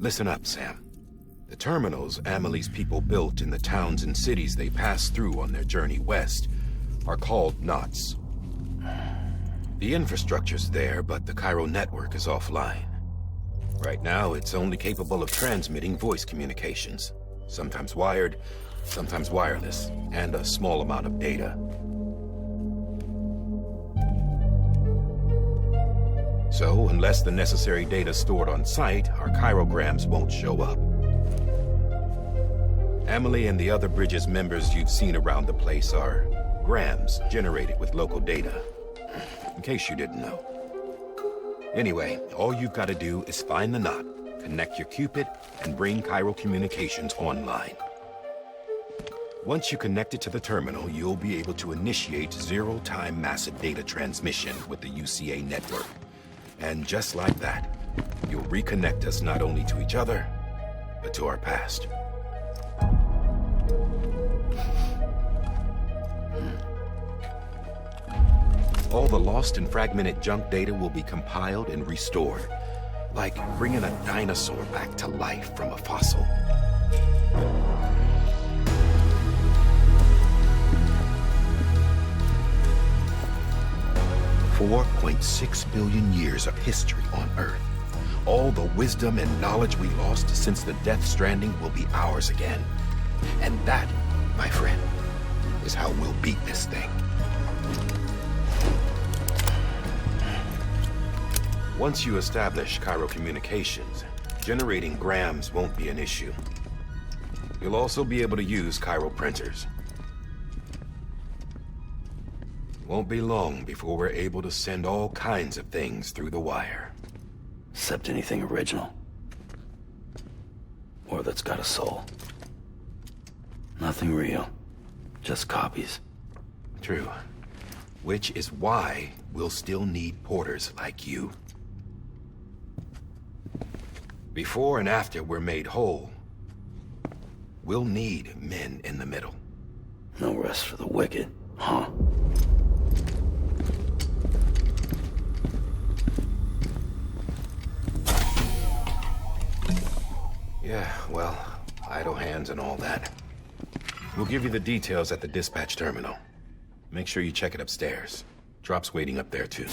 Listen up, Sam. The terminals Amelie's people built in the towns and cities they passed through on their journey west are called knots. The infrastructure's there, but the Cairo network is offline. Right now, it's only capable of transmitting voice communications, sometimes wired, sometimes wireless, and a small amount of data. So, unless the necessary data stored on site, our chirograms won't show up. Amelie and the other Bridges members you've seen around the place are grams generated with local data, in case you didn't know. Anyway, all you've got to do is find the knot, connect your Cupid, and bring Cairo communications online. Once you connect it to the terminal, you'll be able to initiate zero-time massive data transmission with the UCA network. And just like that, you'll reconnect us not only to each other, but to our past. All the lost and fragmented junk data will be compiled and restored, like bringing a dinosaur back to life from a fossil. $4.6 billion years of history on Earth. All the wisdom and knowledge we lost since the death stranding will be ours again. And that, my friend, is how we'll beat this thing. Once you establish Cairo communications, generating grams won't be an issue. You'll also be able to use Cairo printers. Won't be long before we're able to send all kinds of things through the wire. Except anything original. Or that's got a soul. Nothing real. Just copies. True. Which is why we'll still need porters like you. Before and after we're made whole, we'll need men in the middle. No rest for the wicked, huh? Yeah, well, idle hands and all that. We'll give you the details at the dispatch terminal. Make sure you check it upstairs. Drop's waiting up there, too.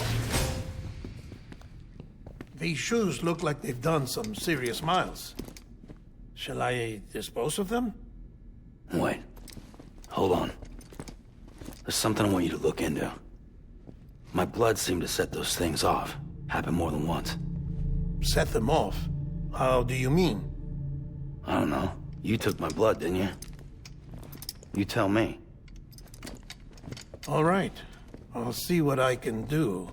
These shoes look like they've done some serious miles. Shall I dispose of them? Wait. Hold on. There's something I want you to look into. My blood seemed to set those things off. Happened more than once. Set them off? How do you mean? I don't know. You took my blood, didn't you? You tell me. All right. I'll see what I can do.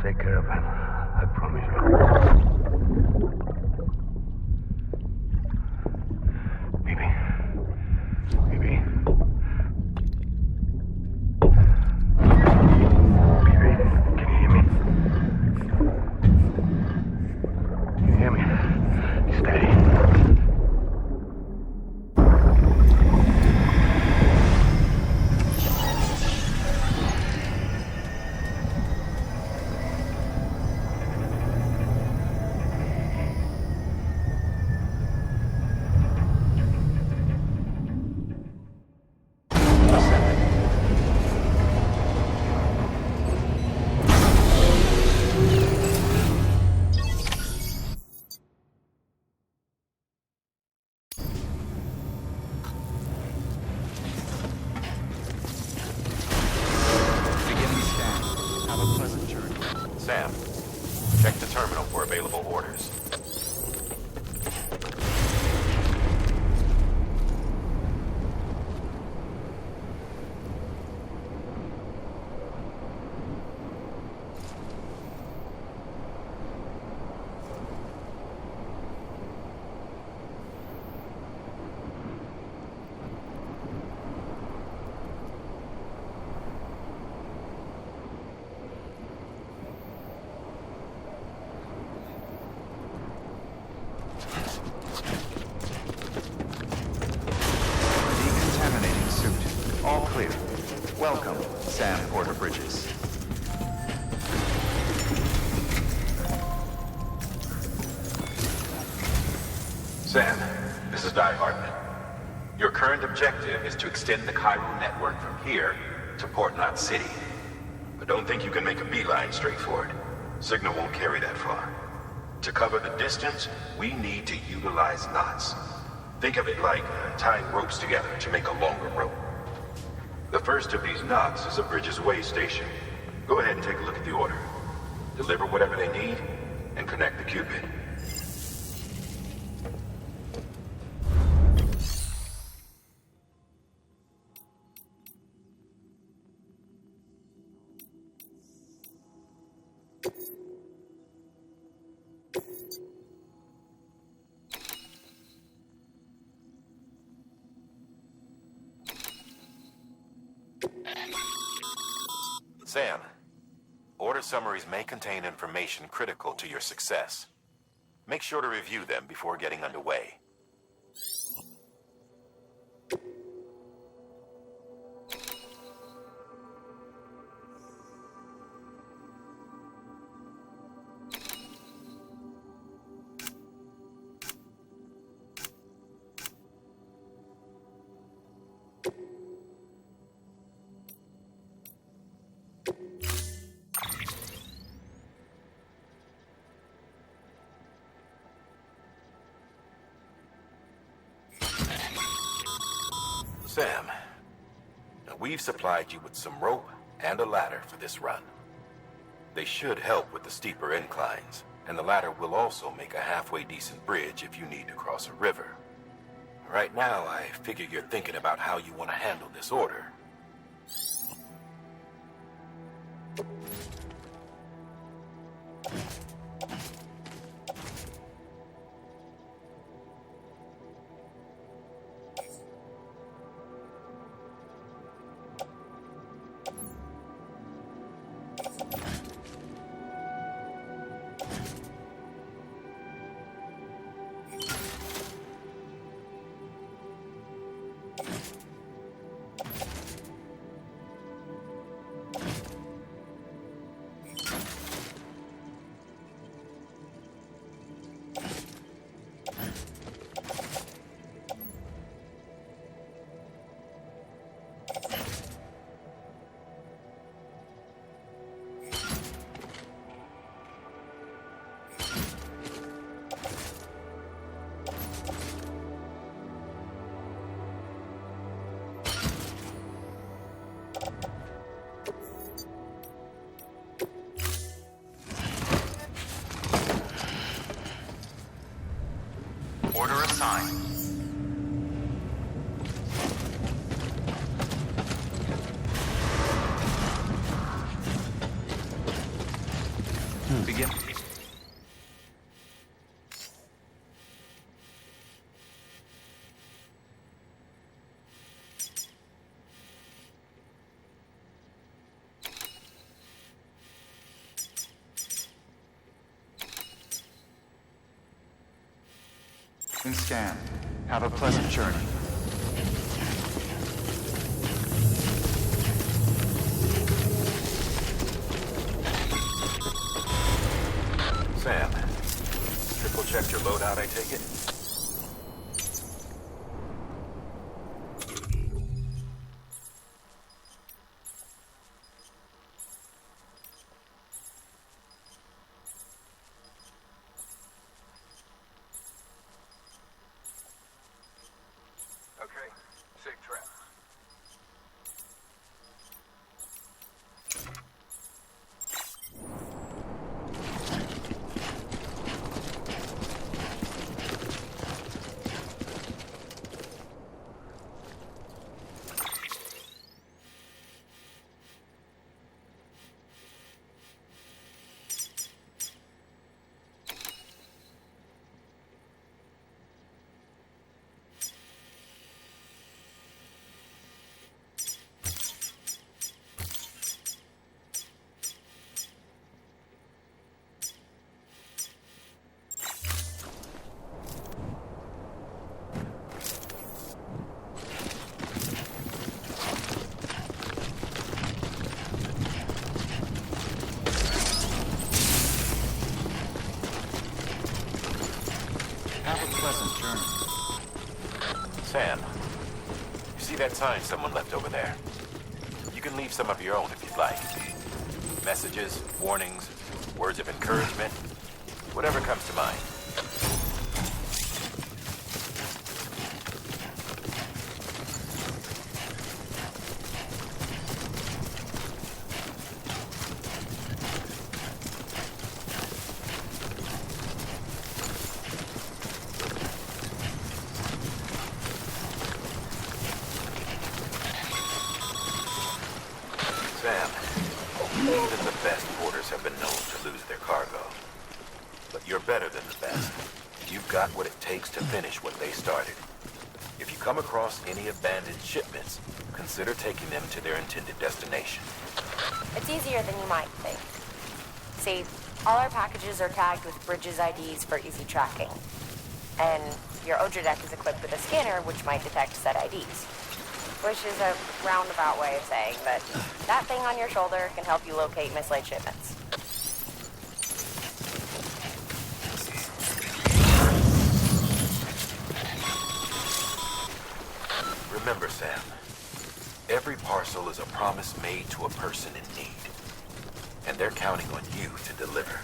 Take care of him. I promise you. Baby. Baby. Baby, can you hear me? Can you hear me? Steady. All clear. Welcome, Sam Porter-Bridges. Sam, this is 𝙃𝙀𝙇. Your current objective is to extend the chiral network from here to Port Knot City. But don't think you can make a beeline straight for it. Signal won't carry that far. To cover the distance, we need to utilize knots. Think of it like tying ropes together to make a longer rope. The first of these knots is a Bridges Way station. Go ahead and take a look at the order. Deliver whatever they need, and connect the Cupid. Sam, order summaries may contain information critical to your success. Make sure to review them before getting underway. Sam, now we've supplied you with some rope and a ladder for this run. They should help with the steeper inclines, and the ladder will also make a halfway decent bridge if you need to cross a river. Right now, I figure you're thinking about how you want to handle this order. Order assigned. Begin. And scan. Have a pleasant journey. Sam, triple checked your loadout, I take it? Okay, safe trap. pleasant journey. Sam, you see that sign someone left over there? You can leave some of your own if you'd like. Messages, warnings, words of encouragement, whatever comes to mind. Sam, even the best porters have been known to lose their cargo. But you're better than the best. You've got what it takes to finish what they started. If you come across any abandoned shipments, consider taking them to their intended destination. It's easier than you might think. See, all our packages are tagged with Bridges IDs for easy tracking. And your Odra deck is equipped with a scanner which might detect said IDs. Which is a roundabout way of saying that that thing on your shoulder can help you locate mislaid shipments. Remember, Sam, every parcel is a promise made to a person in need. And they're counting on you to deliver.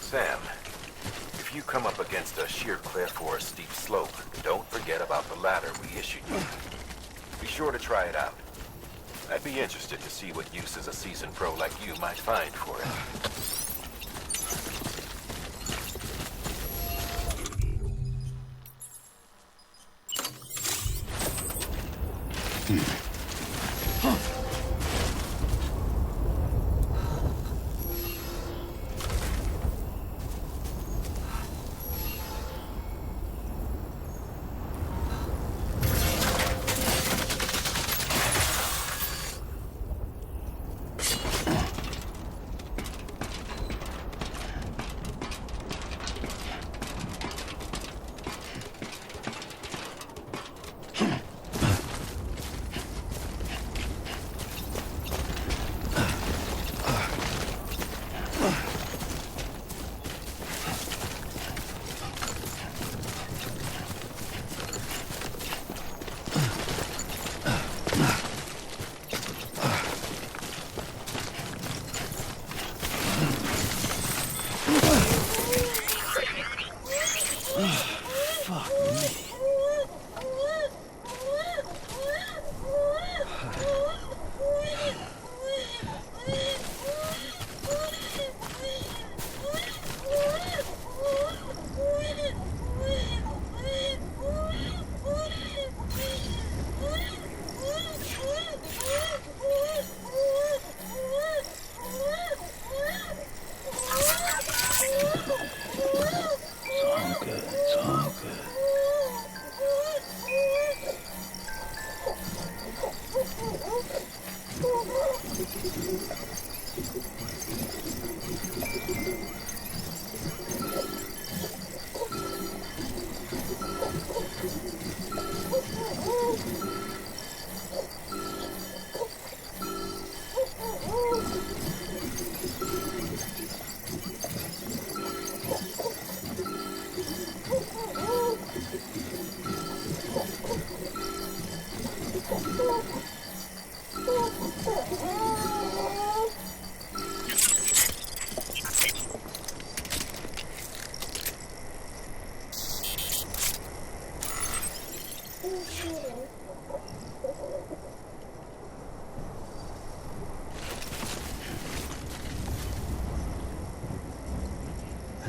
Sam, if you come up against a sheer cliff or a steep slope, don't forget about the ladder we issued you. Be sure to try it out. I'd be interested to see what uses a seasoned pro like you might find for it. It's all good.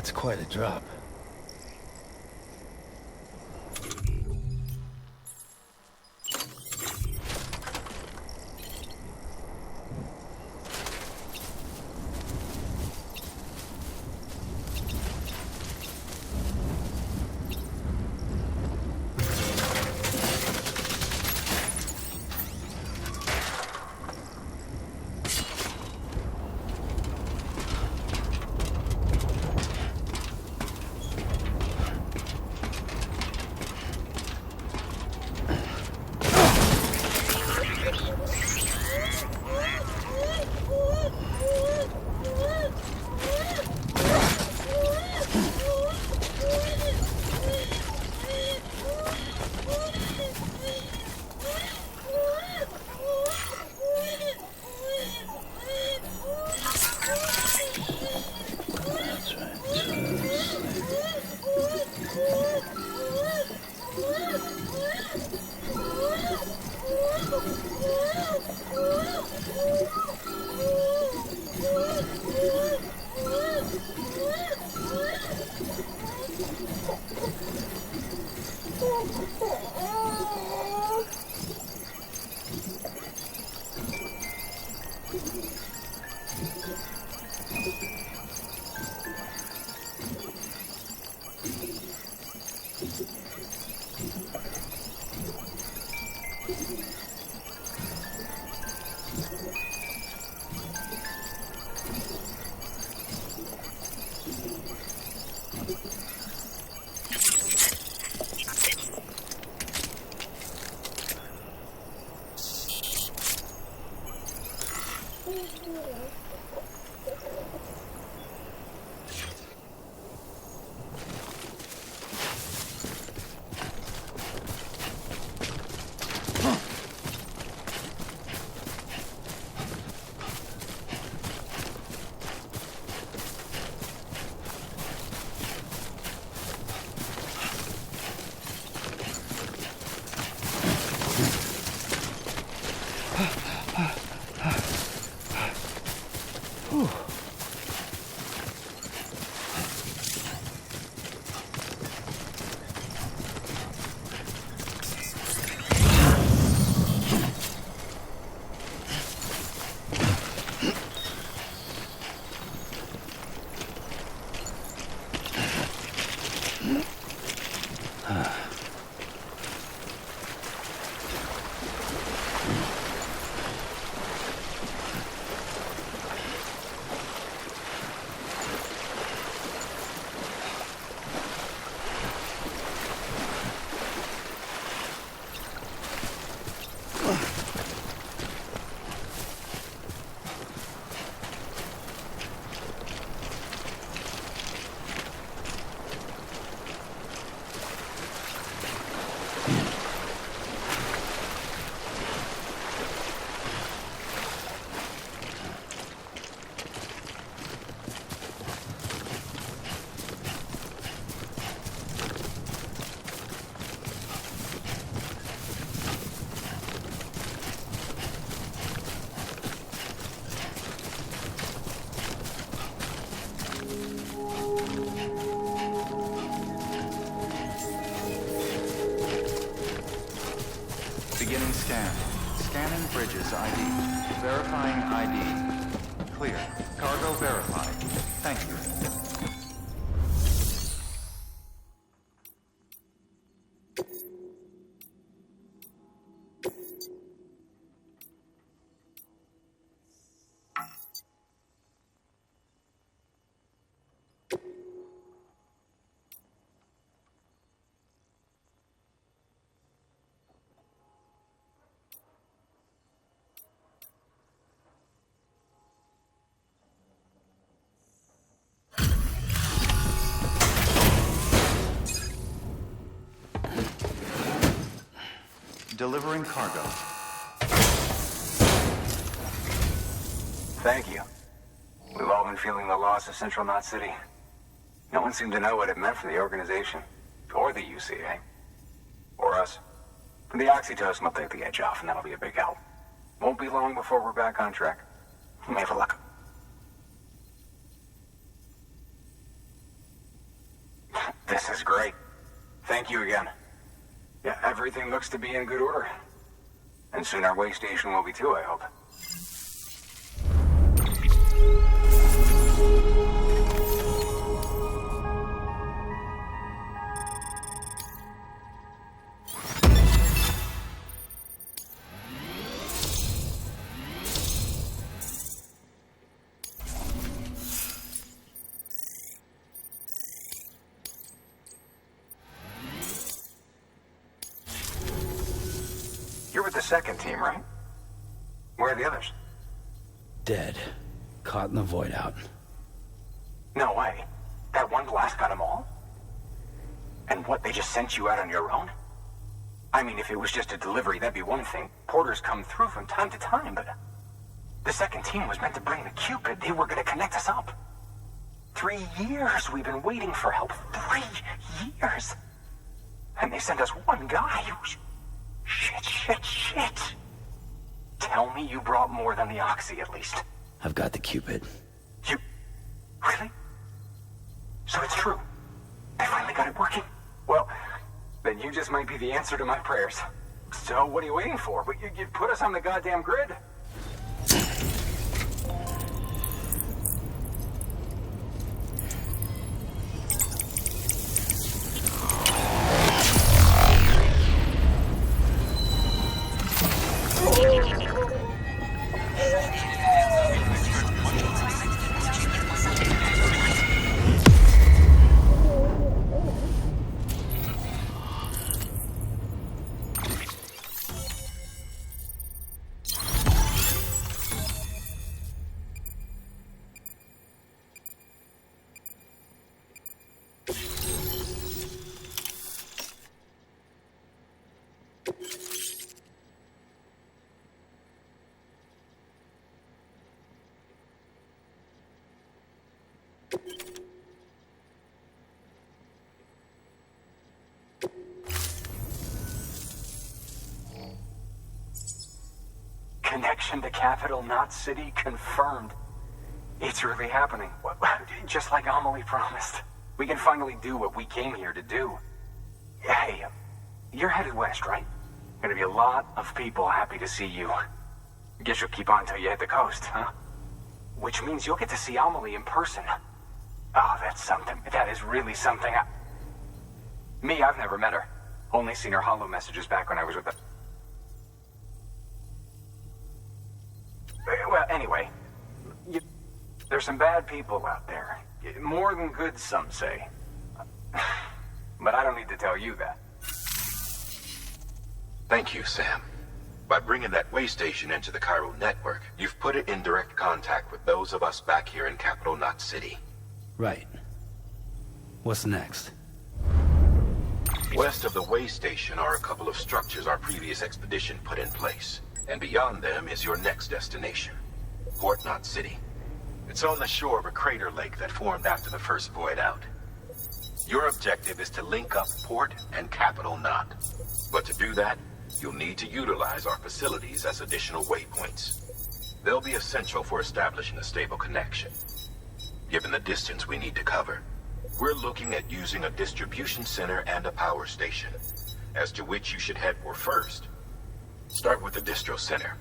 That's quite a drop. Beginning scan. Scanning bridges ID. Verifying ID. Clear. Cargo verified. Thank you. Delivering cargo. Thank you. We've all been feeling the loss of Central Knot City. No one seemed to know what it meant for the organization, or the UCA, or us. The 𝔃𝙀𝙇𝙋 will take the edge off, and that'll be a big help. Won't be long before we're back on track. We may have luck. Thank you again. Yeah, everything looks to be in good order. And soon our way station will be too, I hope. You're with the second team, right? Where are the others? Dead. Caught in the void out. No way. That one blast got them all? And what, they just sent you out on your own? I mean, if it was just a delivery, that'd be one thing. Porters come through from time to time, but... The second team was meant to bring the Cupid. They were gonna connect us up. 3 years we've been waiting for help. 3 years! And they sent us one guy. Shit. Tell me you brought more than the Oxy, at least. I've got the Cupid. You... Really? So it's true. I finally got it working. Well, then you just might be the answer to my prayers. So what are you waiting for? You put us on the goddamn grid. Connection to capital, not city, confirmed. It's really happening. Just like Amelie promised. We can finally do what we came here to do. Hey, you're headed west, right? Gonna be a lot of people happy to see you. Guess you'll keep on till you hit the coast, huh? Which means you'll get to see Amelie in person. Oh, that's something. That is really something. Me, I've never met her. Only seen her holo messages back when I was with the... Well, anyway, there's some bad people out there. More than good, some say. But I don't need to tell you that. Thank you, Sam. By bringing that way station into the Cairo network, you've put it in direct contact with those of us back here in Capital Knot City. Right. What's next? West of the way station are a couple of structures our previous expedition put in place. And beyond them is your next destination, Port Knot City. It's on the shore of a crater lake that formed after the first void out. Your objective is to link up Port and Capital Knot. But to do that, you'll need to utilize our facilities as additional waypoints. They'll be essential for establishing a stable connection. Given the distance we need to cover, we're looking at using a distribution center and a power station, as to which you should head for first. Start with the distro center.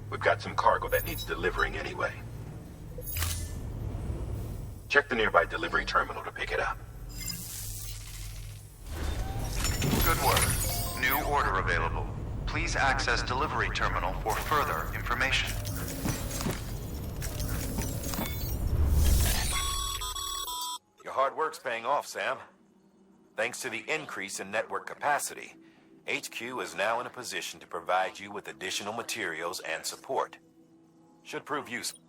We've got some cargo that needs delivering anyway. Check the nearby delivery terminal to pick it up. Good work. New order available. Please access delivery terminal for further information. Your hard work's paying off, Sam. Thanks to the increase in network capacity, HQ is now in a position to provide you with additional materials and support. Should prove useful.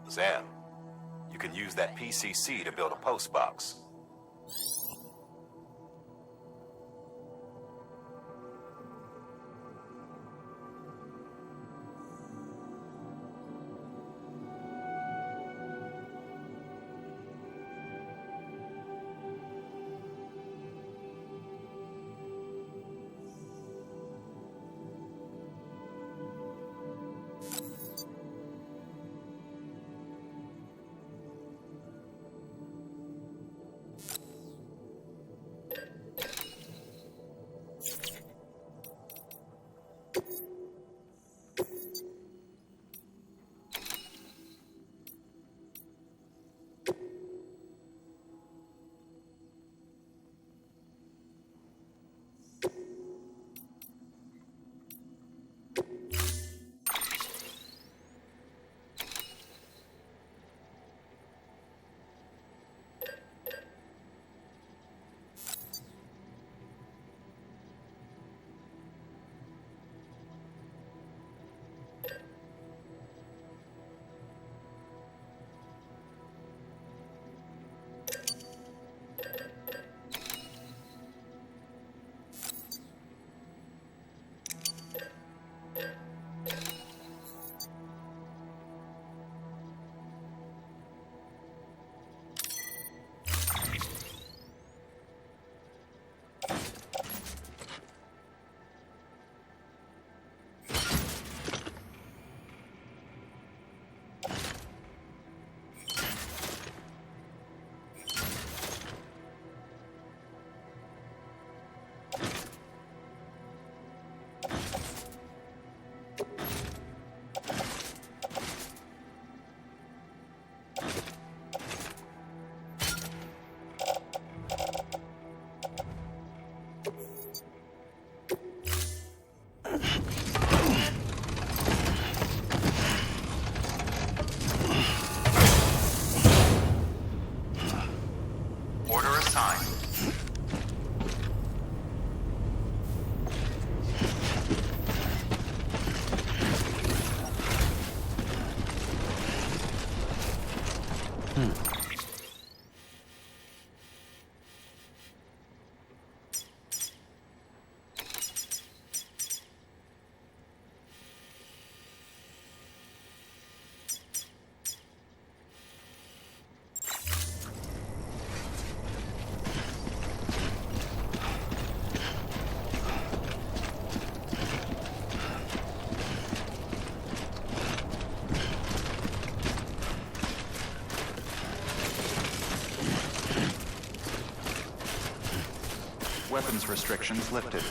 Sam, you can use that PCC to build a post box. time. Weapons restrictions lifted.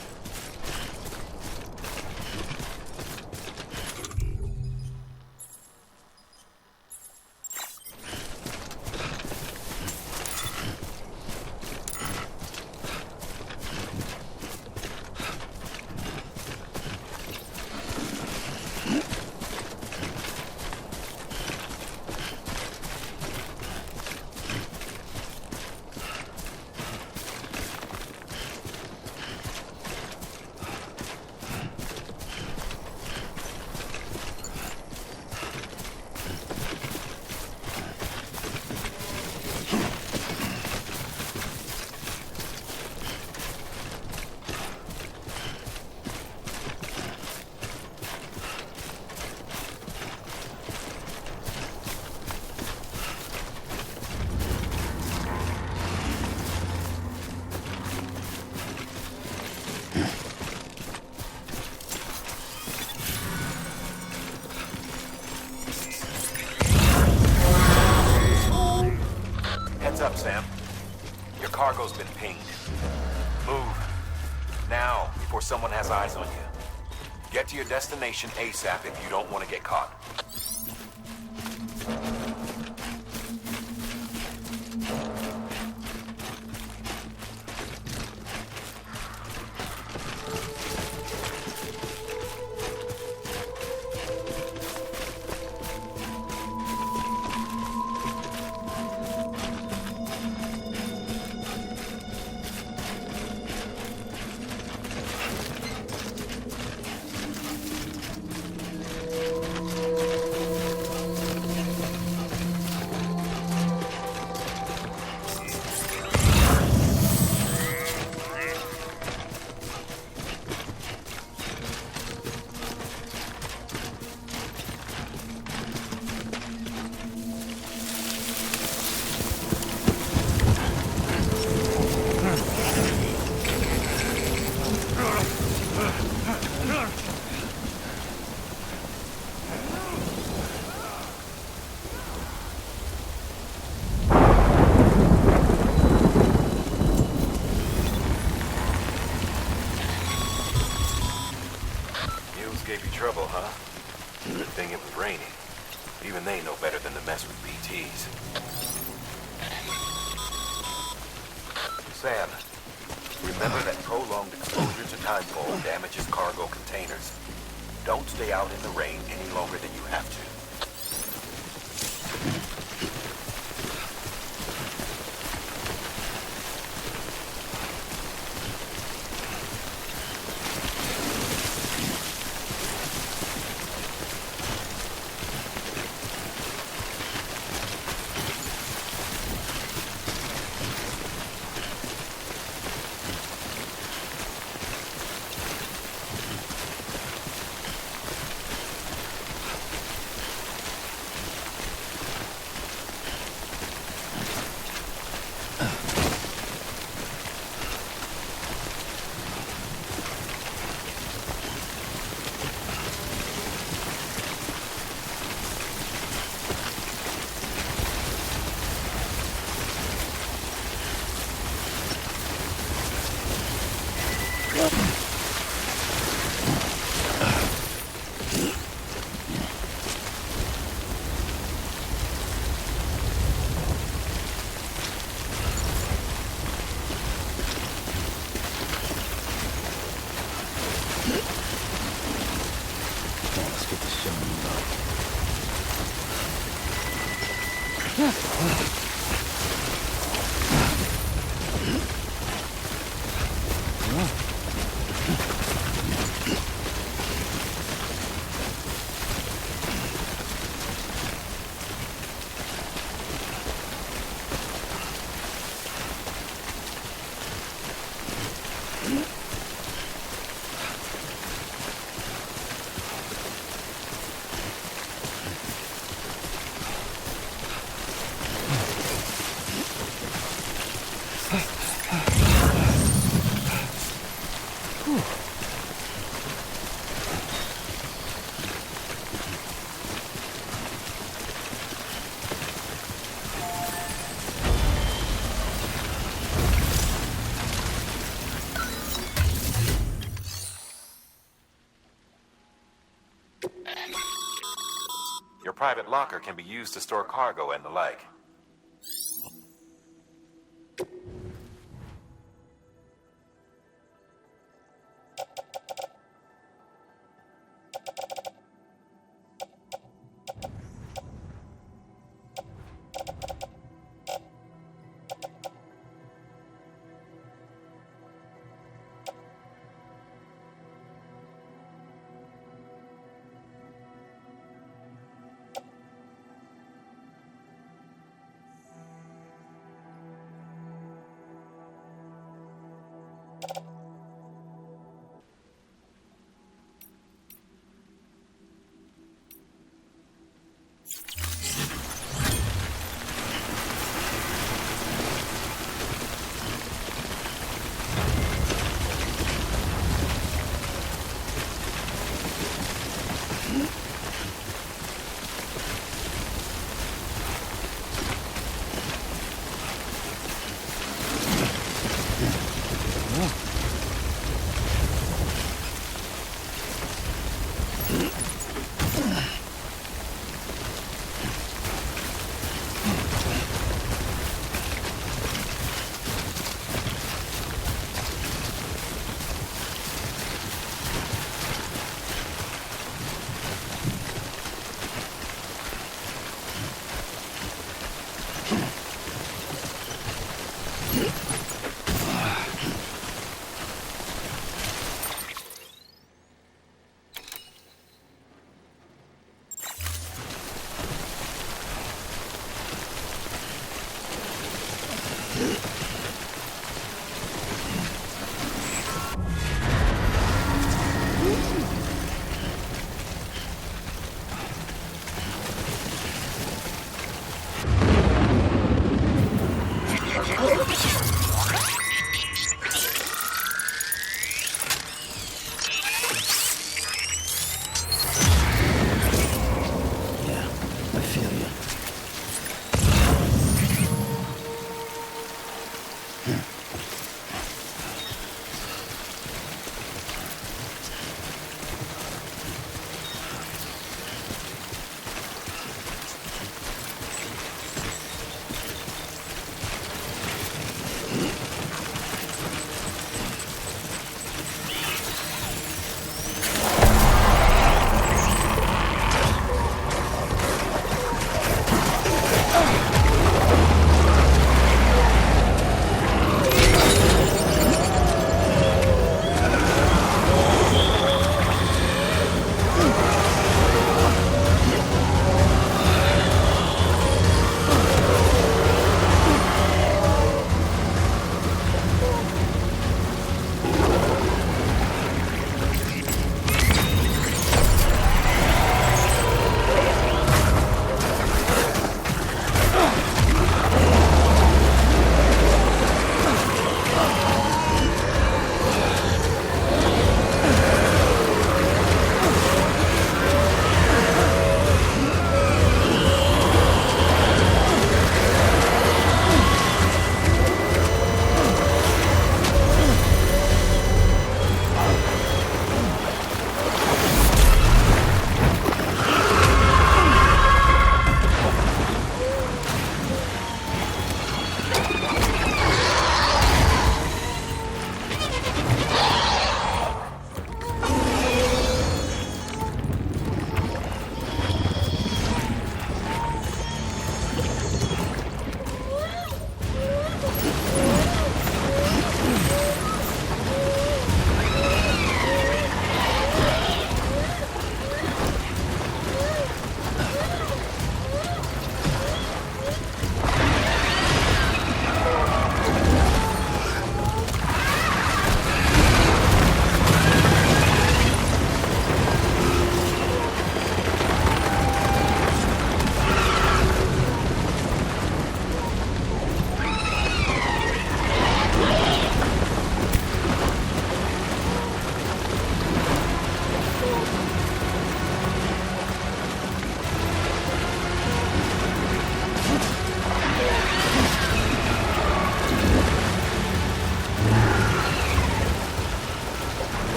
Heads up, Sam. Your cargo's been pinged. Move. Now, before someone has eyes on you. Get to your destination ASAP if you don't want to get caught. Gave you trouble, huh? Good thing it was raining. Even they know better than to mess with BTs. Sam, remember that prolonged exposure to timefall damages cargo containers. Don't stay out in the rain any longer than you have to. private locker can be used to store cargo and the like.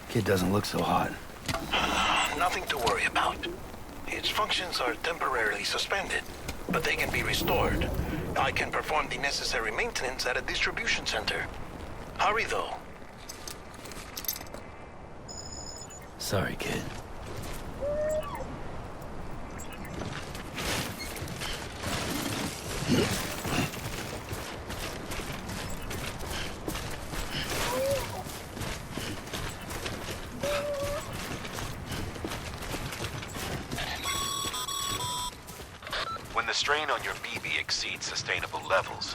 Kid doesn't look so hot. Nothing to worry about. Its functions are temporarily suspended, but they can be restored. I can perform the necessary maintenance at a distribution center. Hurry, though. Sorry, kid. When the strain on your BB exceeds sustainable levels,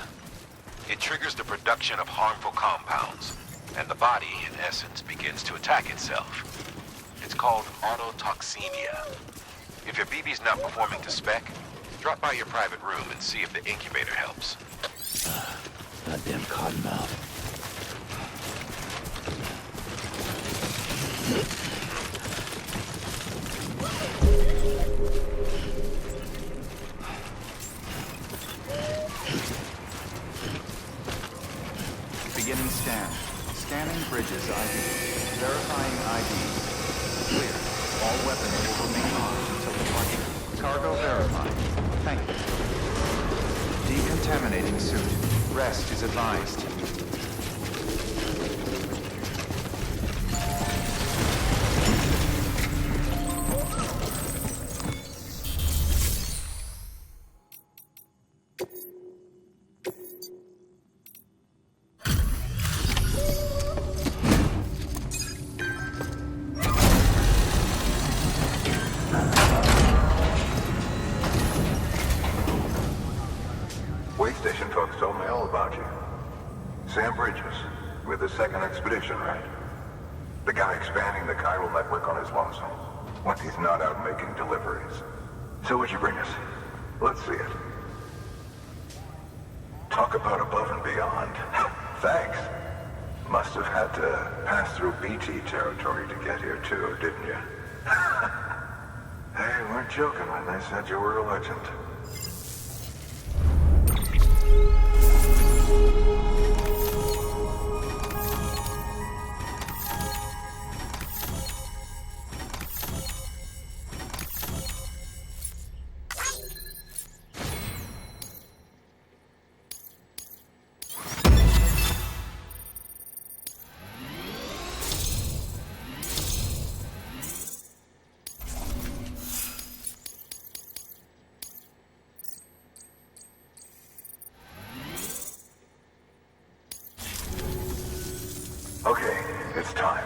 it triggers the production of harmful compounds, and the body, in essence, begins to attack itself. It's called autotoxemia. If your BB's not performing to spec, drop by your private room and see if the incubator helps. Goddamn cottonmouth. Beginning scan. Scanning bridges ID. Verifying ID. Clear. All weapons will remain armed until departure. Cargo verified. Thank you. Decontaminating suit. Rest is advised. Way station folks told me all about you. Sam Bridges, with the second expedition, right? The guy expanding the chiral network on his lonesome. When he's not out making deliveries. So what'd you bring us? Let's see it. Talk about above and beyond. Thanks. Must have had to pass through BT territory to get here too, didn't you? They weren't joking when they said you were a legend. Okay, it's time.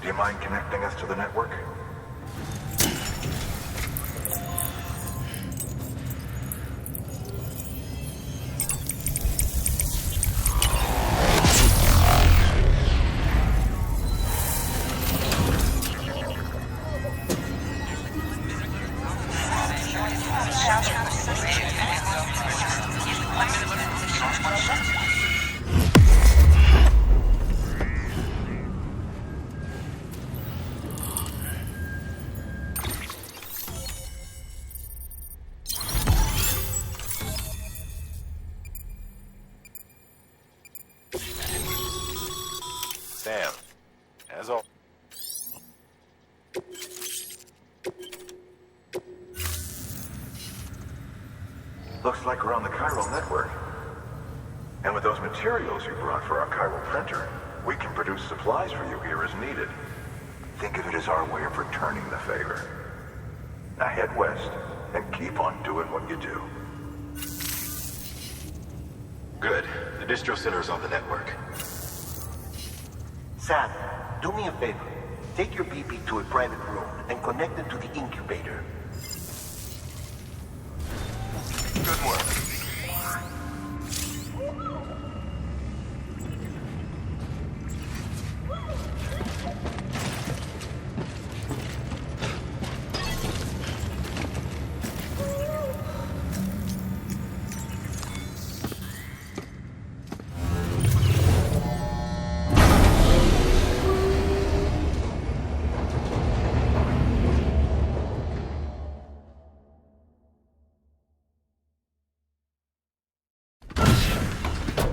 Do you mind connecting us to the network? Sam, as all. Looks like we're on the chiral network. And with those materials you brought for our chiral printer, we can produce supplies for you here as needed. Think of it as our way of returning the favor. Now head west and keep on doing what you do. Good. The distro center is on the network. Sam, do me a favor. Take your BB to a private room and connect it to the incubator. Good work.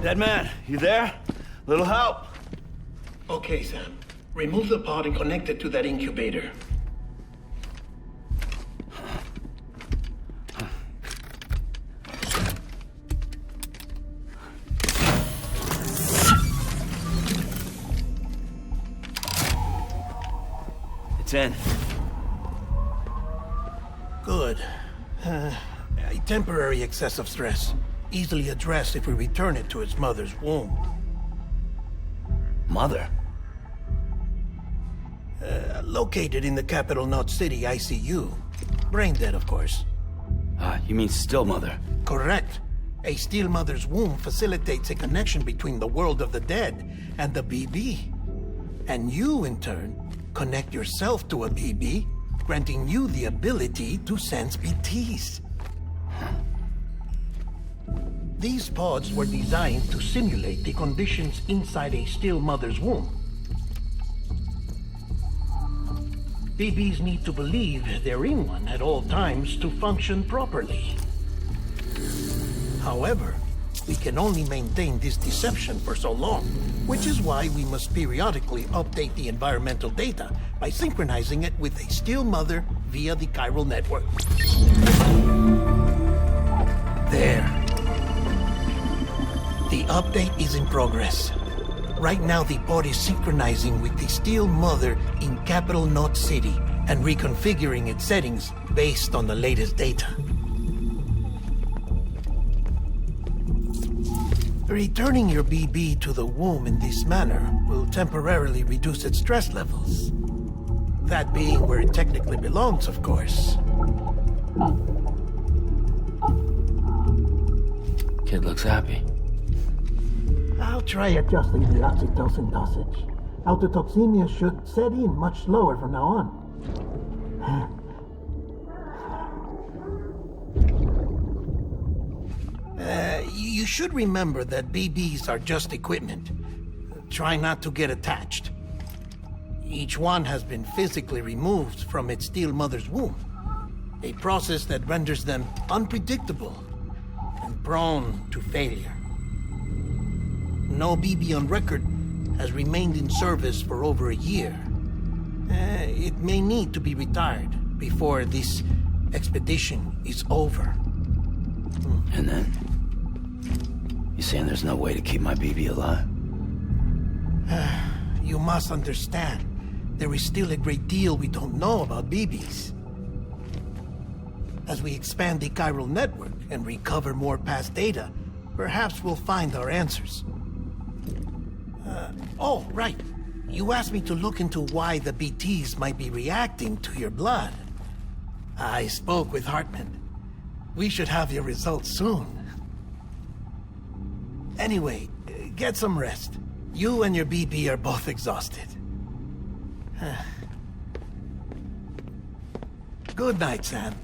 Dead man, you there? Little help? Okay, Sam. Remove the pod and connect it to that incubator. It's in. Good. A temporary excessive stress. Easily addressed if we return it to its mother's womb. Mother? Located in the capital Knot City ICU. Brain dead, of course. You mean still mother? Correct. A still mother's womb facilitates a connection between the world of the dead and the BB. And you, in turn, connect yourself to a BB, granting you the ability to sense BTs. These pods were designed to simulate the conditions inside a still mother's womb. BBs need to believe they're in one at all times to function properly. However, we can only maintain this deception for so long, which is why we must periodically update the environmental data by synchronizing it with a still mother via the chiral network. There. The update is in progress. Right now, the pod is synchronizing with the still mother in capital Knot City and reconfiguring its settings based on the latest data. Returning your BB to the womb in this manner will temporarily reduce its stress levels. That being where it technically belongs, of course. Kid looks happy. I'll try adjusting the oxytocin dosage. Autotoxemia should set in much slower from now on. You should remember that BBs are just equipment. Try not to get attached. Each one has been physically removed from its still mother's womb. A process that renders them unpredictable and prone to failure. No BB on record has remained in service for over a year. It may need to be retired before this expedition is over. And then? You saying there's no way to keep my BB alive? You must understand, there is still a great deal we don't know about BBs. As we expand the chiral network and recover more past data, perhaps we'll find our answers. Oh, right. You asked me to look into why the BTs might be reacting to your blood. I spoke with Hartman. We should have your results soon. Anyway, get some rest. You and your BB are both exhausted. Good night, Sam.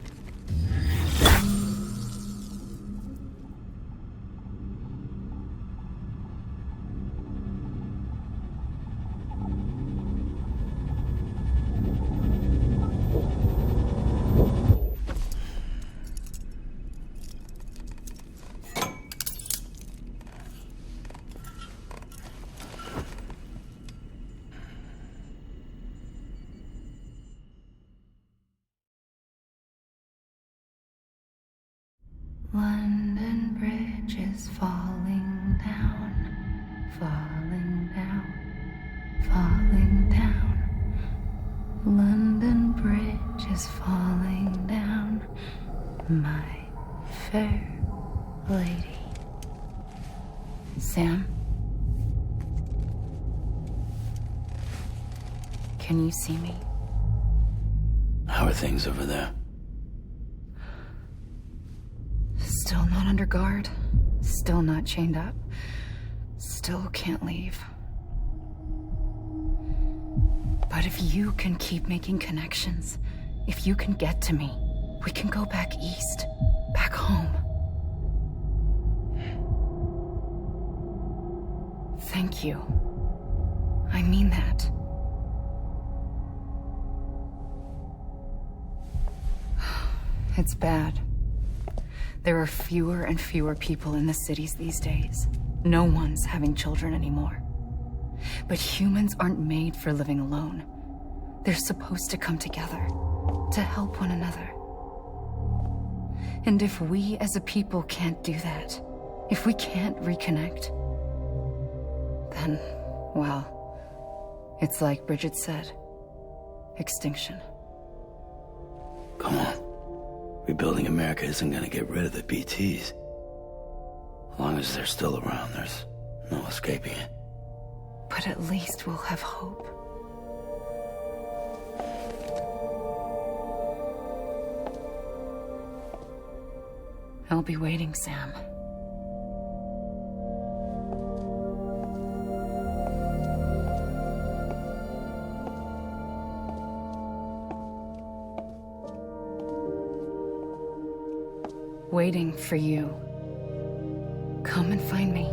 London Bridge is falling down, falling down, falling down. London Bridge is falling down, my fair lady. Sam? Can you see me? How are things over there? Still not under guard, still not chained up, still can't leave. But if you can keep making connections, if you can get to me, we can go back east, back home. Thank you. I mean that. It's bad. There are fewer and fewer people in the cities these days. No one's having children anymore. But humans aren't made for living alone. They're supposed to come together, to help one another. And if we as a people can't do that, if we can't reconnect, then, well, it's like Bridget said, extinction. Come on. Rebuilding America isn't gonna get rid of the BTs. As long as they're still around, there's no escaping it. But at least we'll have hope. I'll be waiting, Sam. Waiting for you. Come and find me.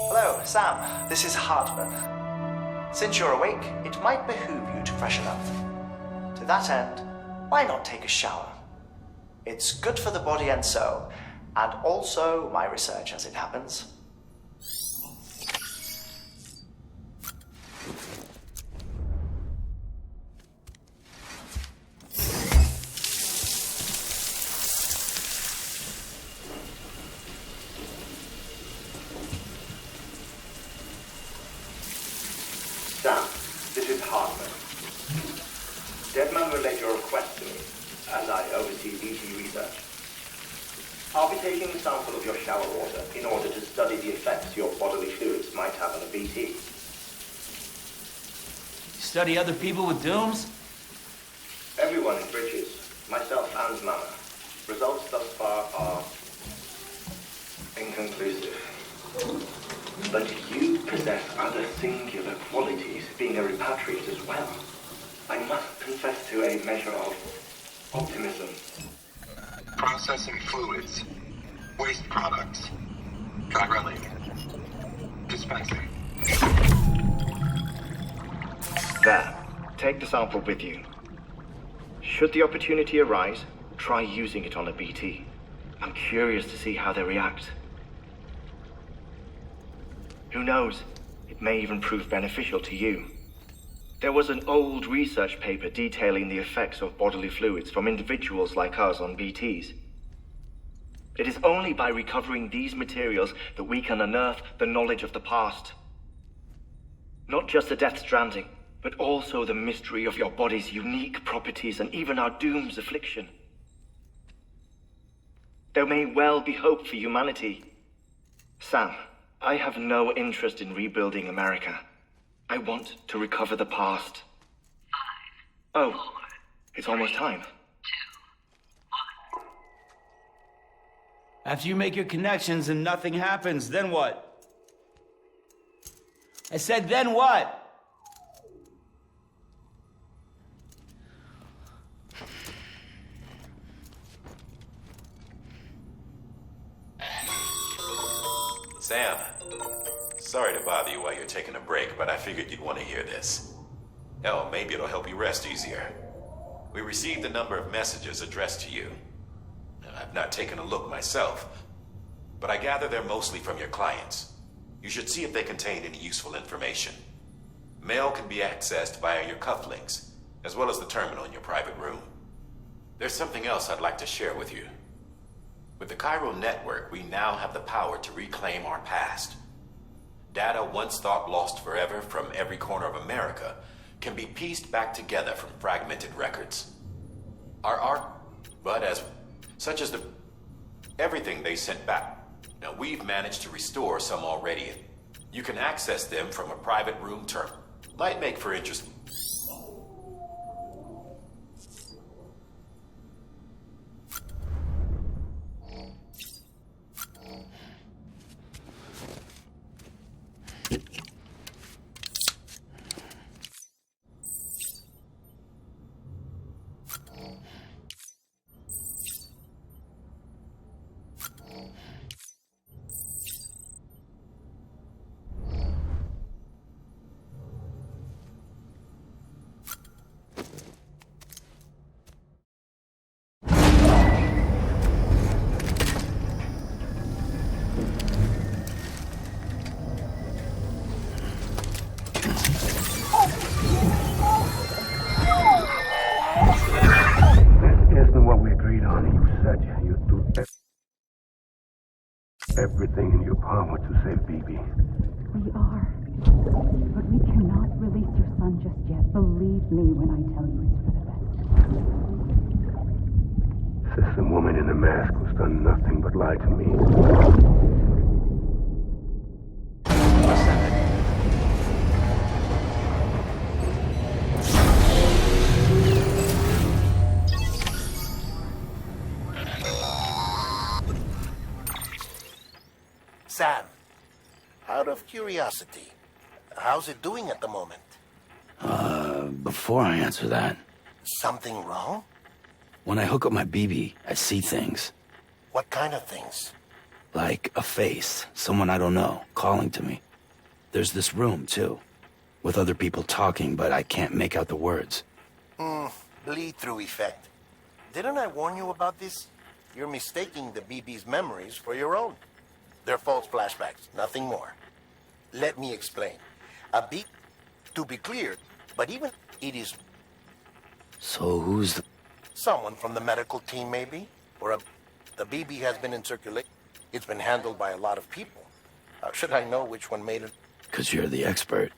Hello, Sam. This is Hartman. Since you're awake, it might behoove you to freshen up. To that end, why not take a shower? It's good for the body and soul, and also my research as it happens. Sam, this is Hartman. Deadman relayed your request to me, and I oversee BT research. I'll be taking a sample of your shower water in order to study the effects your bodily fluids might have on a BT. Study other people with dooms? Everyone in Bridges, myself and Mama. Results thus far are inconclusive. But you possess other singular qualities, being a repatriate as well. I must confess to a measure of optimism. Processing fluids, waste products, drilling, dispensing. There. Take the sample with you. Should the opportunity arise, try using it on a BT. I'm curious to see how they react. Who knows? It may even prove beneficial to you. There was an old research paper detailing the effects of bodily fluids from individuals like us on BTs. It is only by recovering these materials that we can unearth the knowledge of the past. Not just the death stranding, but also the mystery of your body's unique properties and even our doom's affliction. There may well be hope for humanity. Sam, I have no interest in rebuilding America. I want to recover the past. 5, 4, it's almost time. 2, 1. After you make your connections and nothing happens, then what? I said, then what? Sam, sorry to bother you while you're taking a break, but I figured you'd want to hear this. Hell, maybe it'll help you rest easier. We received a number of messages addressed to you. I've not taken a look myself, but I gather they're mostly from your clients. You should see if they contain any useful information. Mail can be accessed via your cufflinks, as well as the terminal in your private room. There's something else I'd like to share with you. With the Chiral network, we now have the power to reclaim our past. Data once thought lost forever from every corner of America can be pieced back together from fragmented records. Our art, but such as everything they sent back. Now, we've managed to restore some already. You can access them from a private room terminal. Might make for interest. everything in your power to save BB. We are. But we cannot release your son just yet. Believe me when I tell you it's for the best. Says the woman in the mask who's done nothing but lie to me. Sam, out of curiosity, how's it doing at the moment? Before I answer that, Something wrong? when I hook up my BB, I see things. What kind of things? Like a face, someone I don't know, calling to me. There's this room, too, with other people talking, but I can't make out the words. Bleed-through effect. Didn't I warn you about this? You're mistaking the BB's memories for your own. They're false flashbacks, nothing more. Let me explain. A beat to be cleared, but even it is So who's the... someone from the medical team, maybe? Or the BB has been in circulation. It's been handled by a lot of people. How should I know which one made it? 'Cause you're the expert.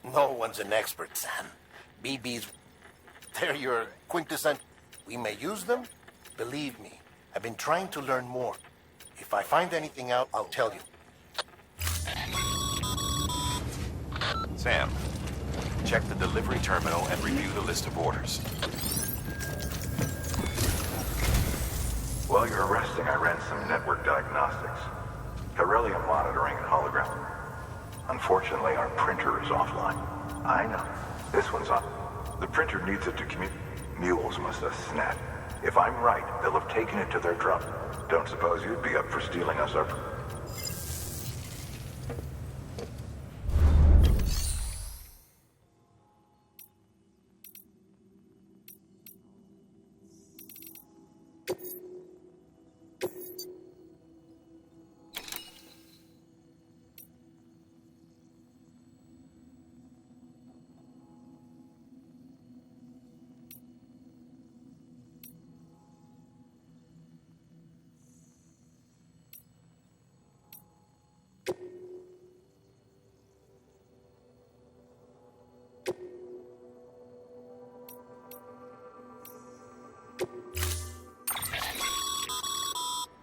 No one's an expert, Sam. BBs, they're your quintessential. We may use them. Believe me, I've been trying to learn more. If I find anything out, I'll tell you. Sam, check the delivery terminal and review the list of orders. While you're resting, I ran some network diagnostics. Beryllium monitoring and hologram. Unfortunately, our printer is offline. I know. This one's on. The printer needs it to communicate. Mules must have snapped. If I'm right, they'll have taken it to their drum. Don't suppose you'd be up for stealing us our...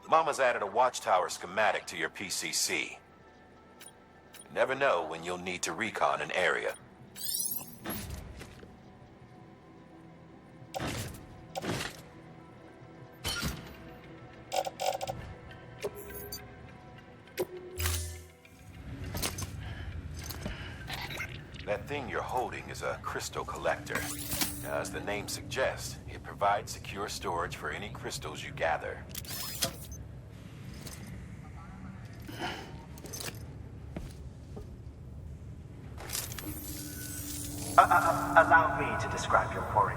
Mama's added a watchtower schematic to your PCC. You never know when you'll need to recon an area. That thing you're holding is a crystal collector. Now, as the name suggests, it provides secure storage for any crystals you gather. Allow me to describe your quarry.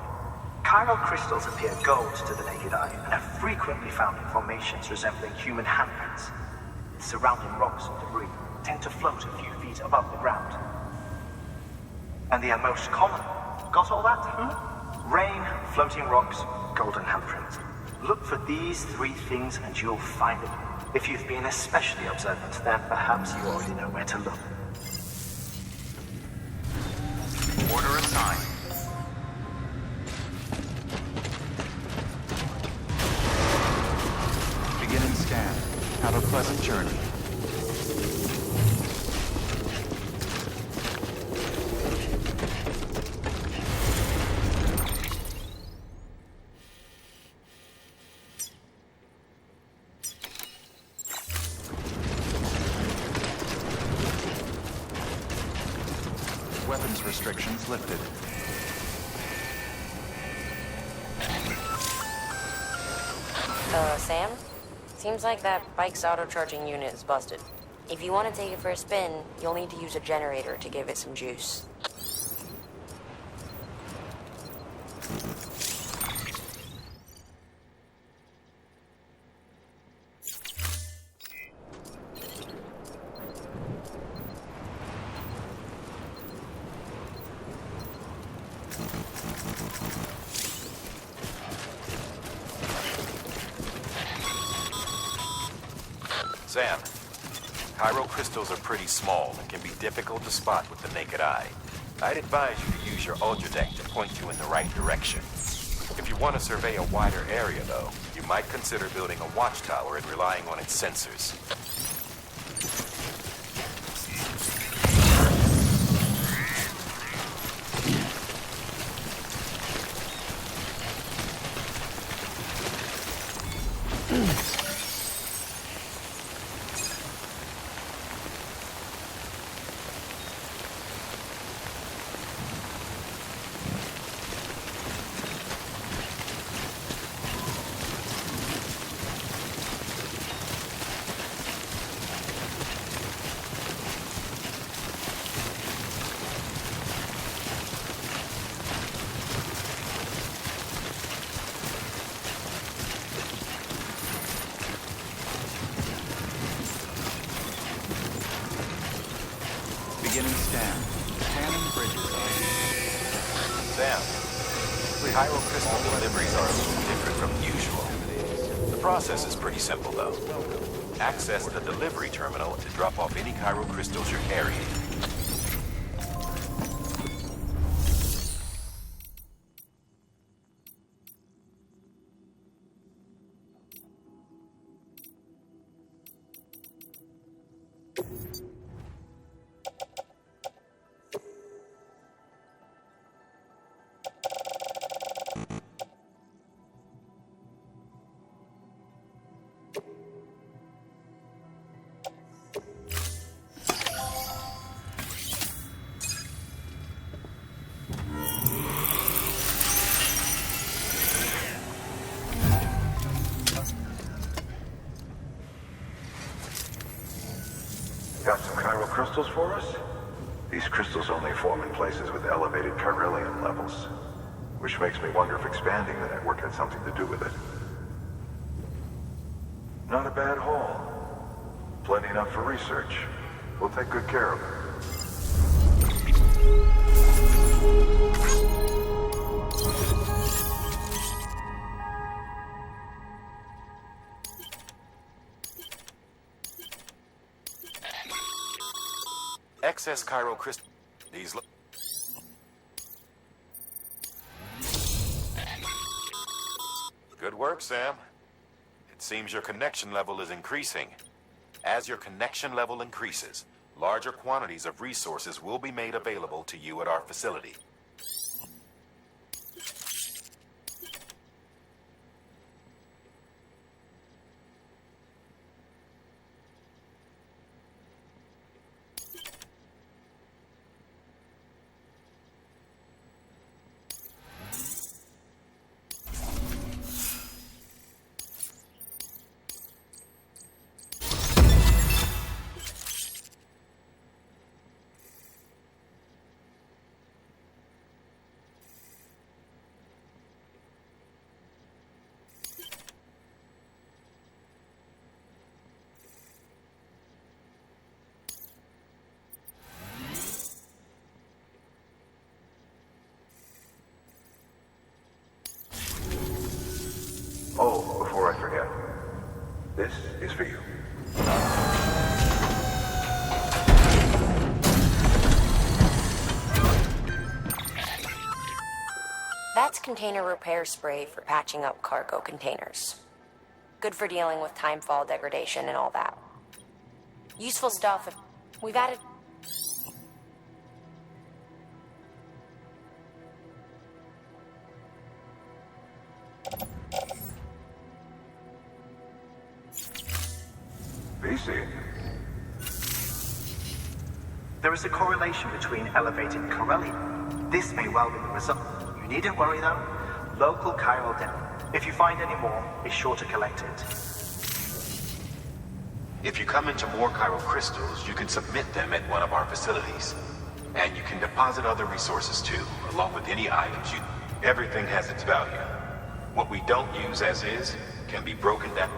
Chiral crystals appear gold to the naked eye and are frequently found in formations resembling human handprints. Surrounding rocks and debris tend to float a few feet above the ground. And they are most common. Got all that? Rain, floating rocks, golden handprints. Look for these three things and you'll find them. If you've been especially observant, then perhaps you already know where to look. Order assigned. Beginning scan. Have a pleasant journey. Weapons restrictions lifted. Sam? Seems like that bike's auto-charging unit is busted. If you want to take it for a spin, you'll need to use a generator to give it some juice. Sam, chiral crystals are pretty small and can be difficult to spot with the naked eye. I'd advise you to use your �麦𝔡 to point you in the right direction. If you want to survey a wider area, though, you might consider building a watchtower and relying on its sensors. Beginning scan. Scanning bridges. Sam, chiral crystal deliveries are a little different from usual. The process is pretty simple, though. Access the delivery terminal to drop off any chiral crystals you're carrying. Got some chiral crystals for us? These crystals only form in places with elevated 𝙃𝙀𝙇 levels, which makes me wonder if expanding the network had something to do with it. Not a bad haul. Plenty enough for research. We'll take good care of it. Excess chiral crystal. These look. Good work, Sam. It seems your connection level is increasing. As your connection level increases, larger quantities of resources will be made available to you at our facility. Oh, before I forget, this is for you. That's container repair spray for patching up cargo containers. Good for dealing with timefall degradation and all that. Useful stuff if we've added... BC. There is a correlation between elevated 𝙃𝙀𝙇. This may well be the result. You needn't worry though. Local chiral depth. If you find any more, be sure to collect it. If you come into more chiral crystals, you can submit them at one of our facilities. And you can deposit other resources too, along with any items you... Everything has its value. What we don't use as is can be broken down.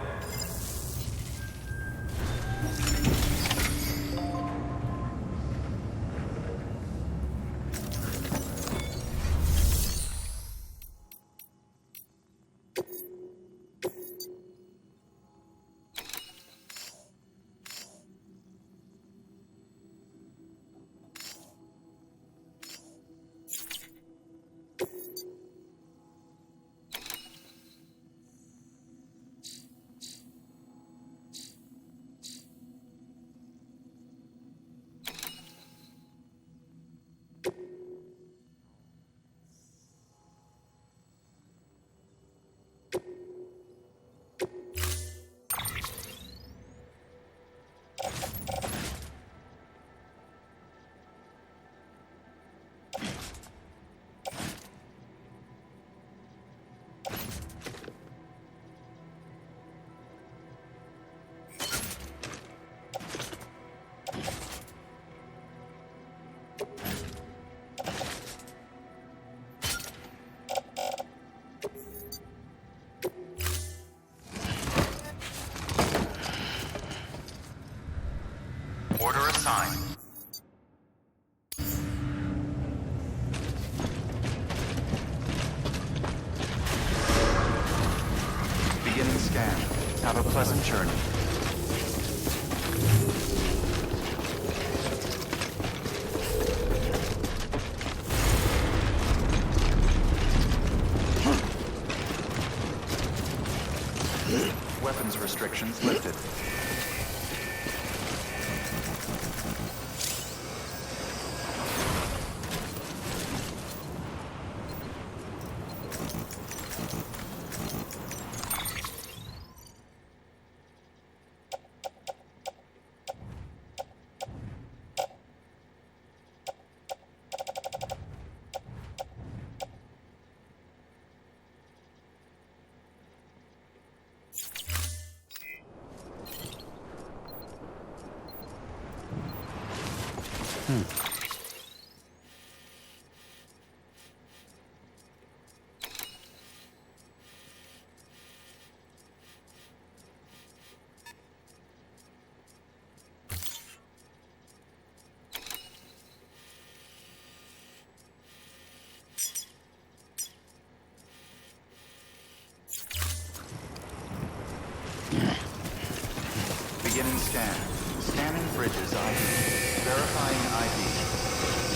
Order assigned. Beginning scan. Have a pleasant journey. Weapons restrictions lifted. Beginning scan. Scanning bridges ID. Verifying ID.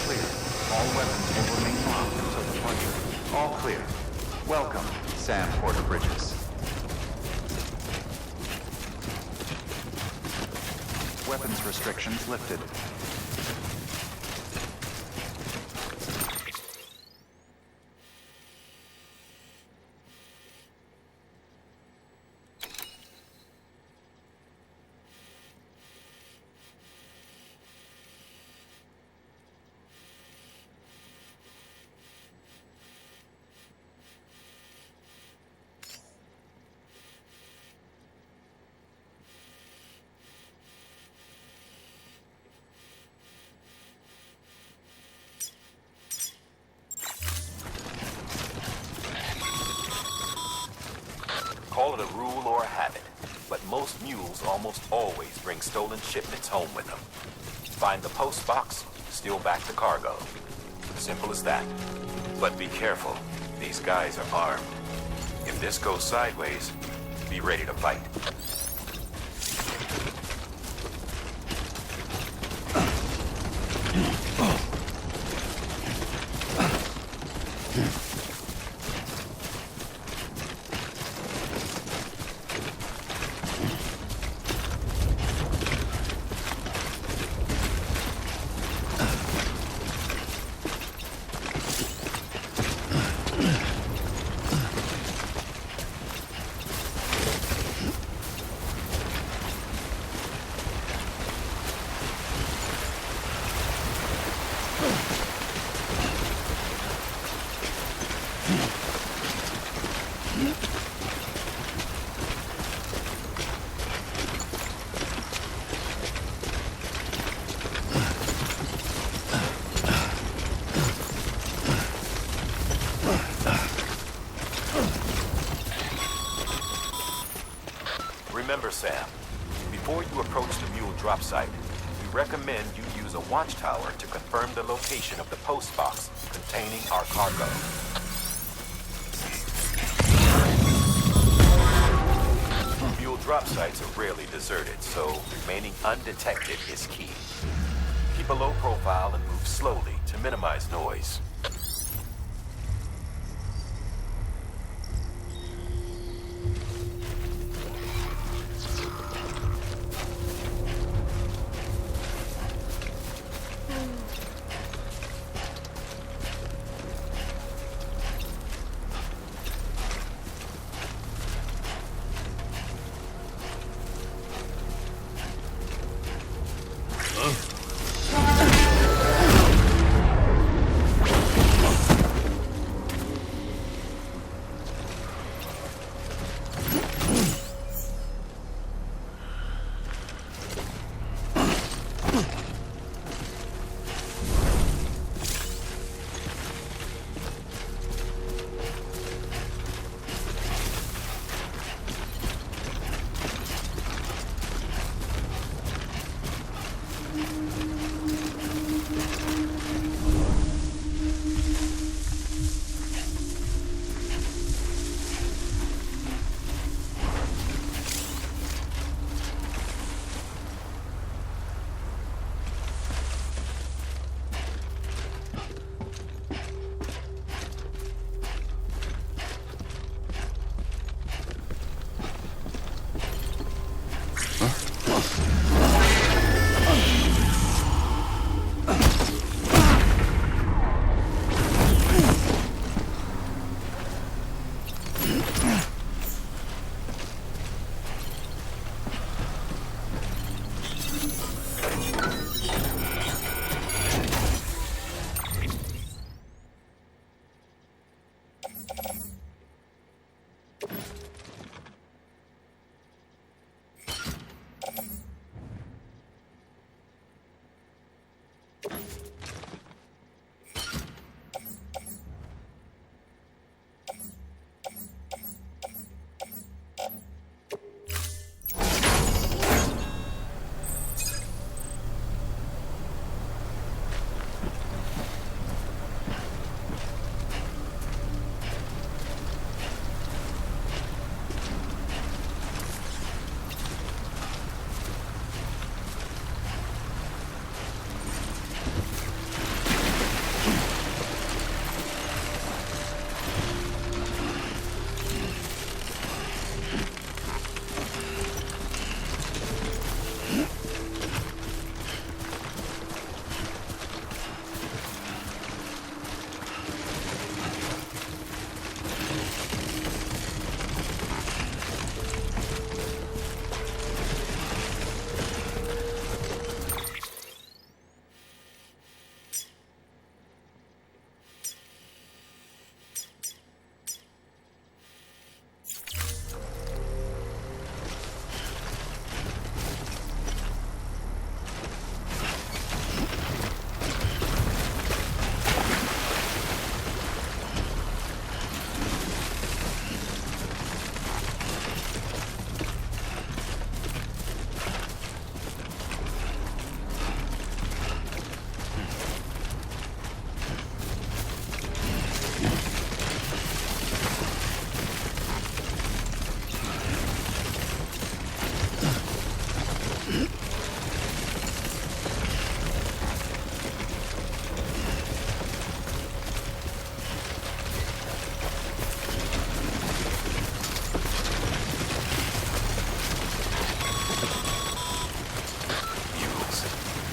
Clear. All weapons will remain locked until departure. All clear. Welcome, Sam Porter Bridges. Weapons restrictions lifted. Call it a rule or a habit, but most mules almost always bring stolen shipments home with them. Find the post box, steal back the cargo. Simple as that. But be careful. These guys are armed. If this goes sideways, be ready to fight. Remember, Sam, before you approach the mule drop site, we recommend you use a watchtower to confirm the location of the post box containing our cargo. Mule drop sites are rarely deserted, so remaining undetected is key. Keep a low profile and move slowly to minimize noise.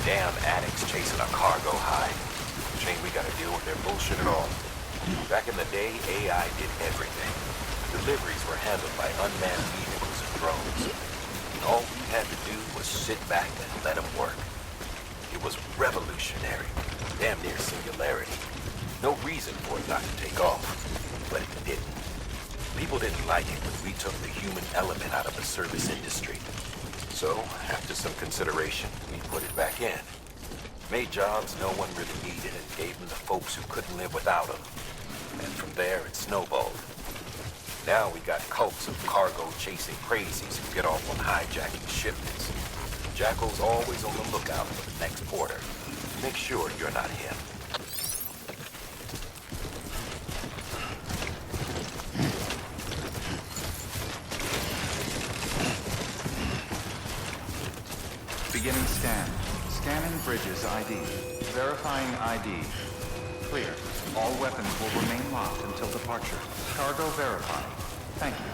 Damn addicts chasing a cargo high. Shame we gotta deal with their bullshit at all. Back in the day, AI did everything. Deliveries were handled by unmanned vehicles and drones. All we had to do was sit back and let them work. It was revolutionary, damn near singularity. No reason for it not to take off, but it didn't. People didn't like it when we took the human element out of the service industry. So, after some consideration, we put it back in. Made jobs no one really needed and gave them to folks who couldn't live without them. And from there, it snowballed. Now we got cults of cargo-chasing crazies who get off on hijacking shipments. Jackal's always on the lookout for the next porter. Make sure you're not him. Beginning scan. Scanning bridges ID. Verifying ID. Clear. All weapons will remain locked until departure. Cargo verified. Thank you.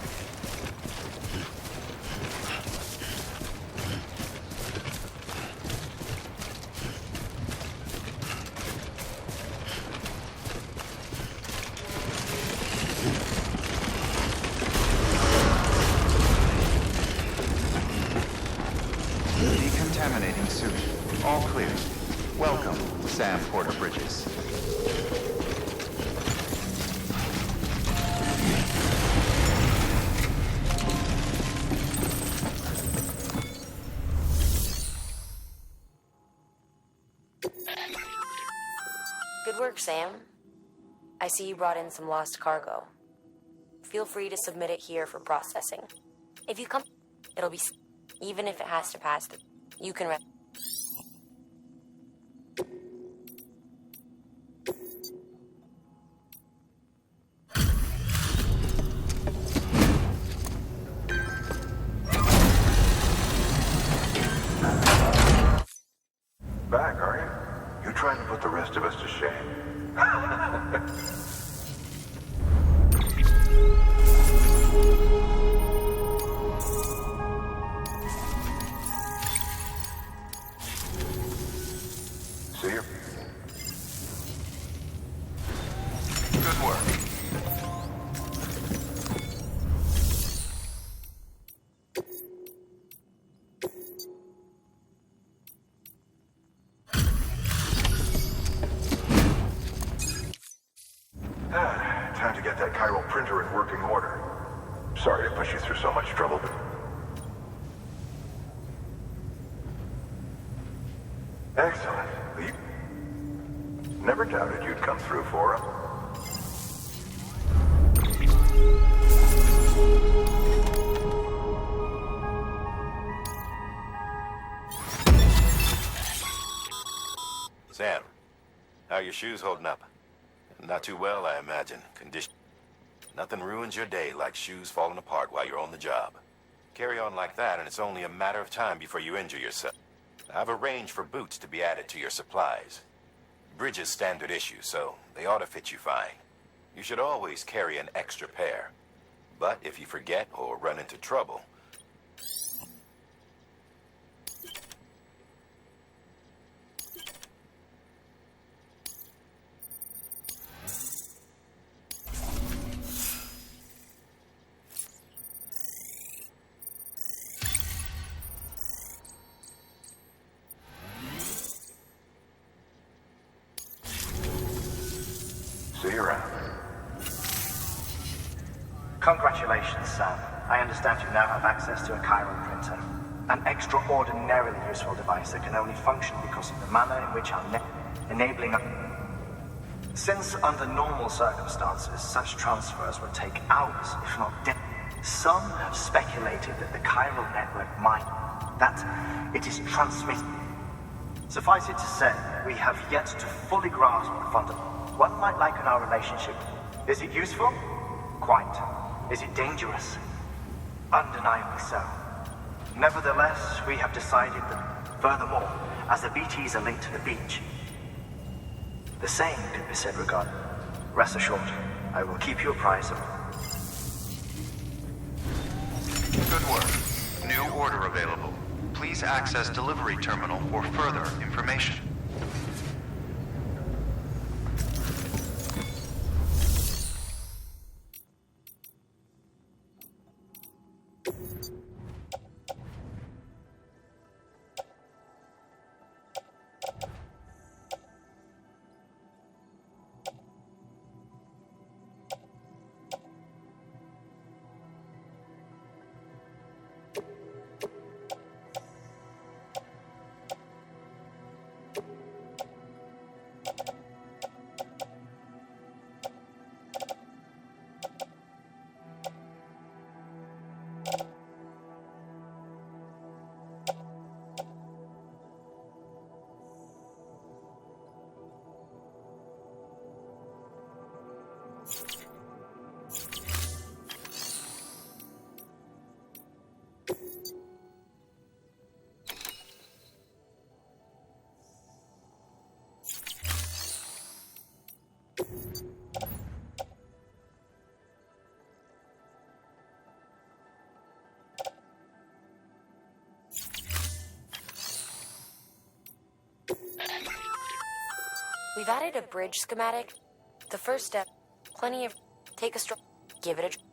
Decontaminating suit. All clear. Welcome, Sam Porter Bridges. Good work, Sam. I see you brought in some lost cargo. Feel free to submit it here for processing. If you come, it'll be... Even if it has to pass through, you can... Back, are you? You're trying to put the rest of us to shame. See you. Good work. Time to get that chiral printer in working order. Sorry to push you through so much trouble, but... Excellent. Never doubted you'd come through for him. Sam, how are your shoes holding up? Not too well, I imagine. Nothing ruins your day like shoes falling apart while you're on the job. Carry on like that, and it's only a matter of time before you injure yourself. I've arranged for boots to be added to your supplies. Bridges standard issue, so they ought to fit you fine. You should always carry an extra pair. But if you forget or run into trouble, See you around. Congratulations, Sam. I understand you now have access to a chiral printer. An extraordinarily useful device that can only function because of the manner in which our enabling Since under normal circumstances, such transfers would take hours, if not days, some have speculated that the chiral network that it is transmitted. Suffice it to say, we have yet to fully grasp the fundamental. One might liken our relationship. Is it useful? Quite. Is it dangerous? Undeniably so. Nevertheless, we have decided that, furthermore, as the BTs are linked to the beach, the same could be said regarding. Rest assured, I will keep you apprised of. Good work. New order available. Please access delivery terminal for further information. We've added a bridge schematic. The first step, plenty of... Take a stroll. Give it a...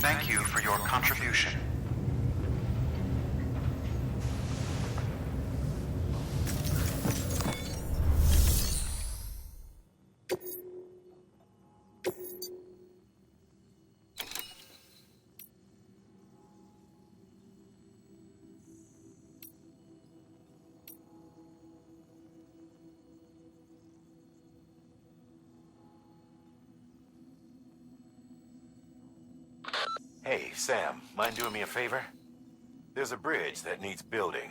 Thank you for your contribution. Hey, Sam, mind doing me a favor? There's a bridge that needs building.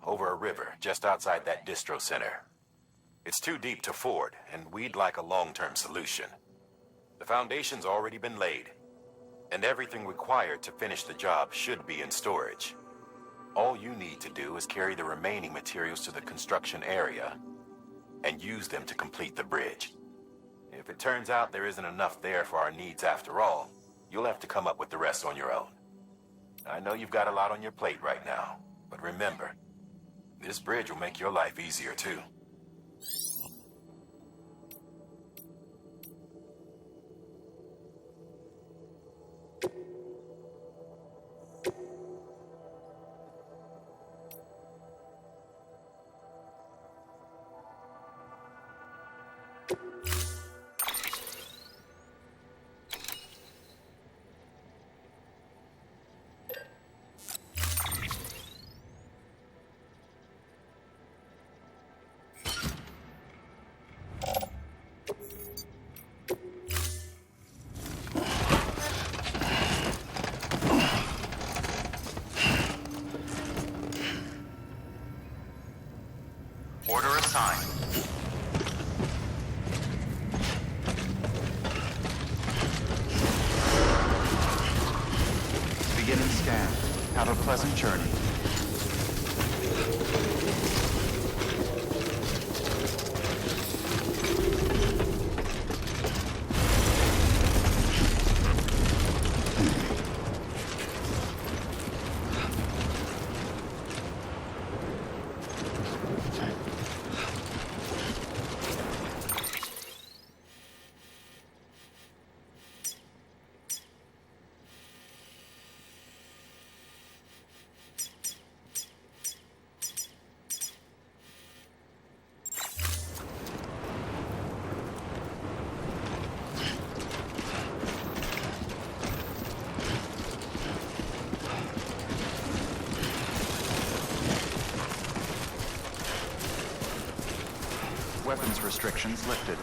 Over a river, just outside that distro center. It's too deep to ford, and we'd like a long-term solution. The foundation's already been laid, and everything required to finish the job should be in storage. All you need to do is carry the remaining materials to the construction area and use them to complete the bridge. If it turns out there isn't enough there for our needs after all, you'll have to come up with the rest on your own. I know you've got a lot on your plate right now, but remember, this bridge will make your life easier too. Order assigned. Beginning scan. Have a pleasant journey. Weapons restrictions lifted.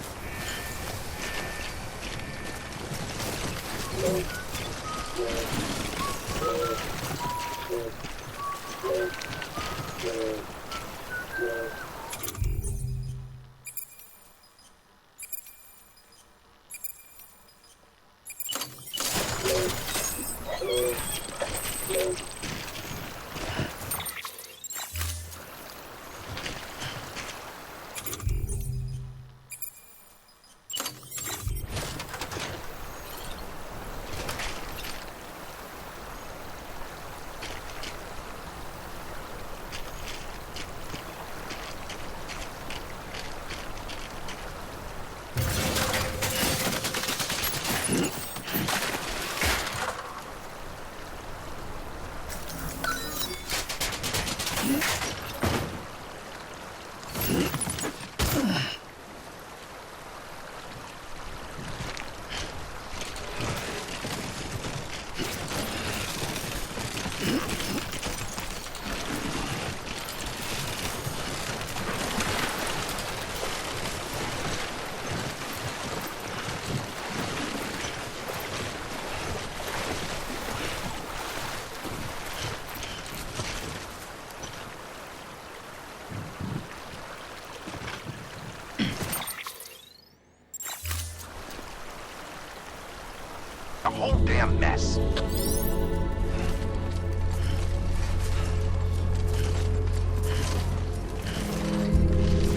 A whole damn mess.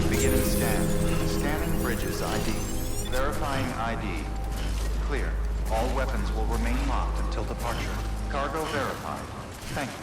Beginning scan. Scanning bridges ID. Verifying ID. Clear. All weapons will remain locked until departure. Cargo verified. Thank you.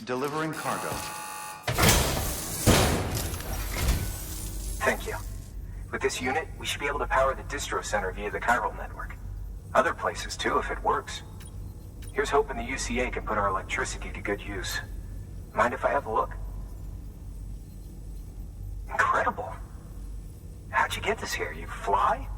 Delivering cargo. Thank you. With this unit, we should be able to power the distro center via the chiral network. Other places too, if it works. Here's hoping the UCA can put our electricity to good use. Mind if I have a look? Incredible. How'd you get this here? You fly?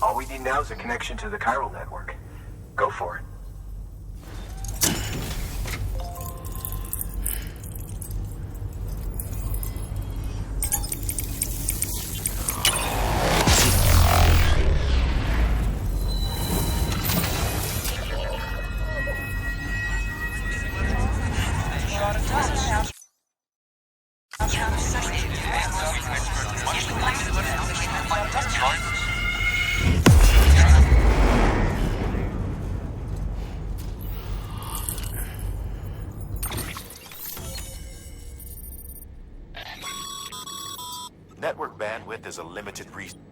All we need now is a connection to the chiral network. Go for it. Network bandwidth is a limited resource.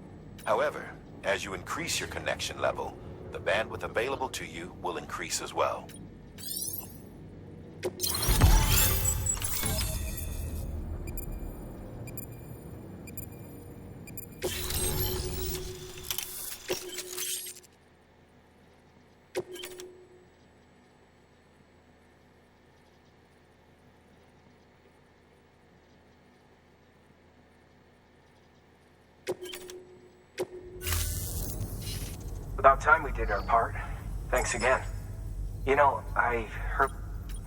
However, as you increase your connection level, the bandwidth available to you will increase as well. About time we did our part. Thanks again. You know, I heard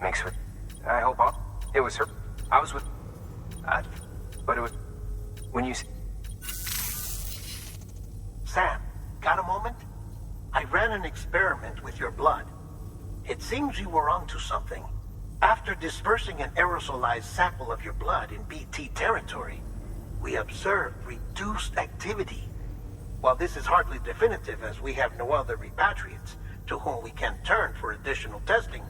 mixed with. I hope it was her. I was with. But it was when you. Sam, got a moment? I ran an experiment with your blood. It seems you were onto something. After dispersing an aerosolized sample of your blood in BT territory, we observed reduced activity. While this is hardly definitive, as we have no other repatriates to whom we can turn for additional testing,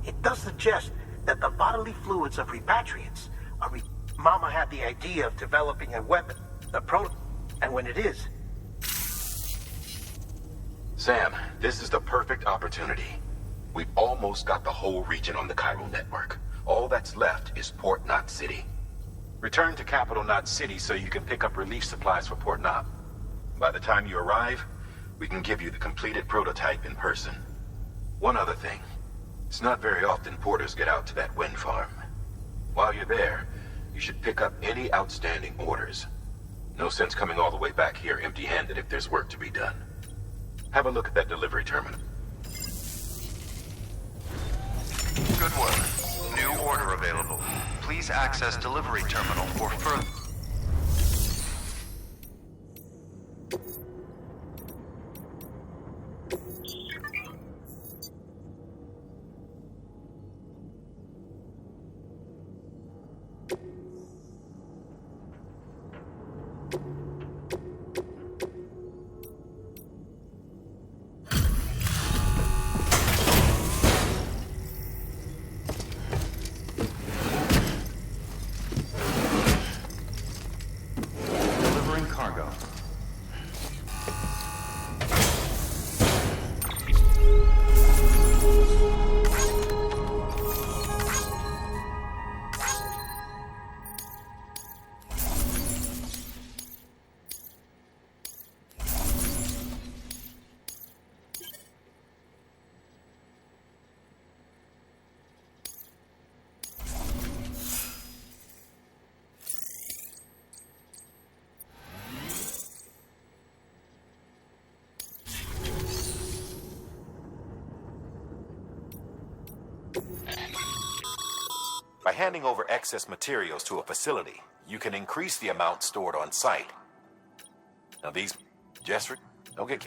it does suggest that the bodily fluids of repatriates are Mama had the idea of developing a weapon, a and when it is... Sam, this is the perfect opportunity. We've almost got the whole region on the chiral network. All that's left is Port Knot City. Return to Capital Knot City so you can pick up relief supplies for Port Knot. By the time you arrive, we can give you the completed prototype in person. One other thing. It's not very often porters get out to that wind farm. While you're there, you should pick up any outstanding orders. No sense coming all the way back here empty-handed if there's work to be done. Have a look at that delivery terminal. Good work. New order available. Please access delivery terminal for further... By handing over excess materials to a facility, you can increase the amount stored on site. Now these... Jessrick, don't get...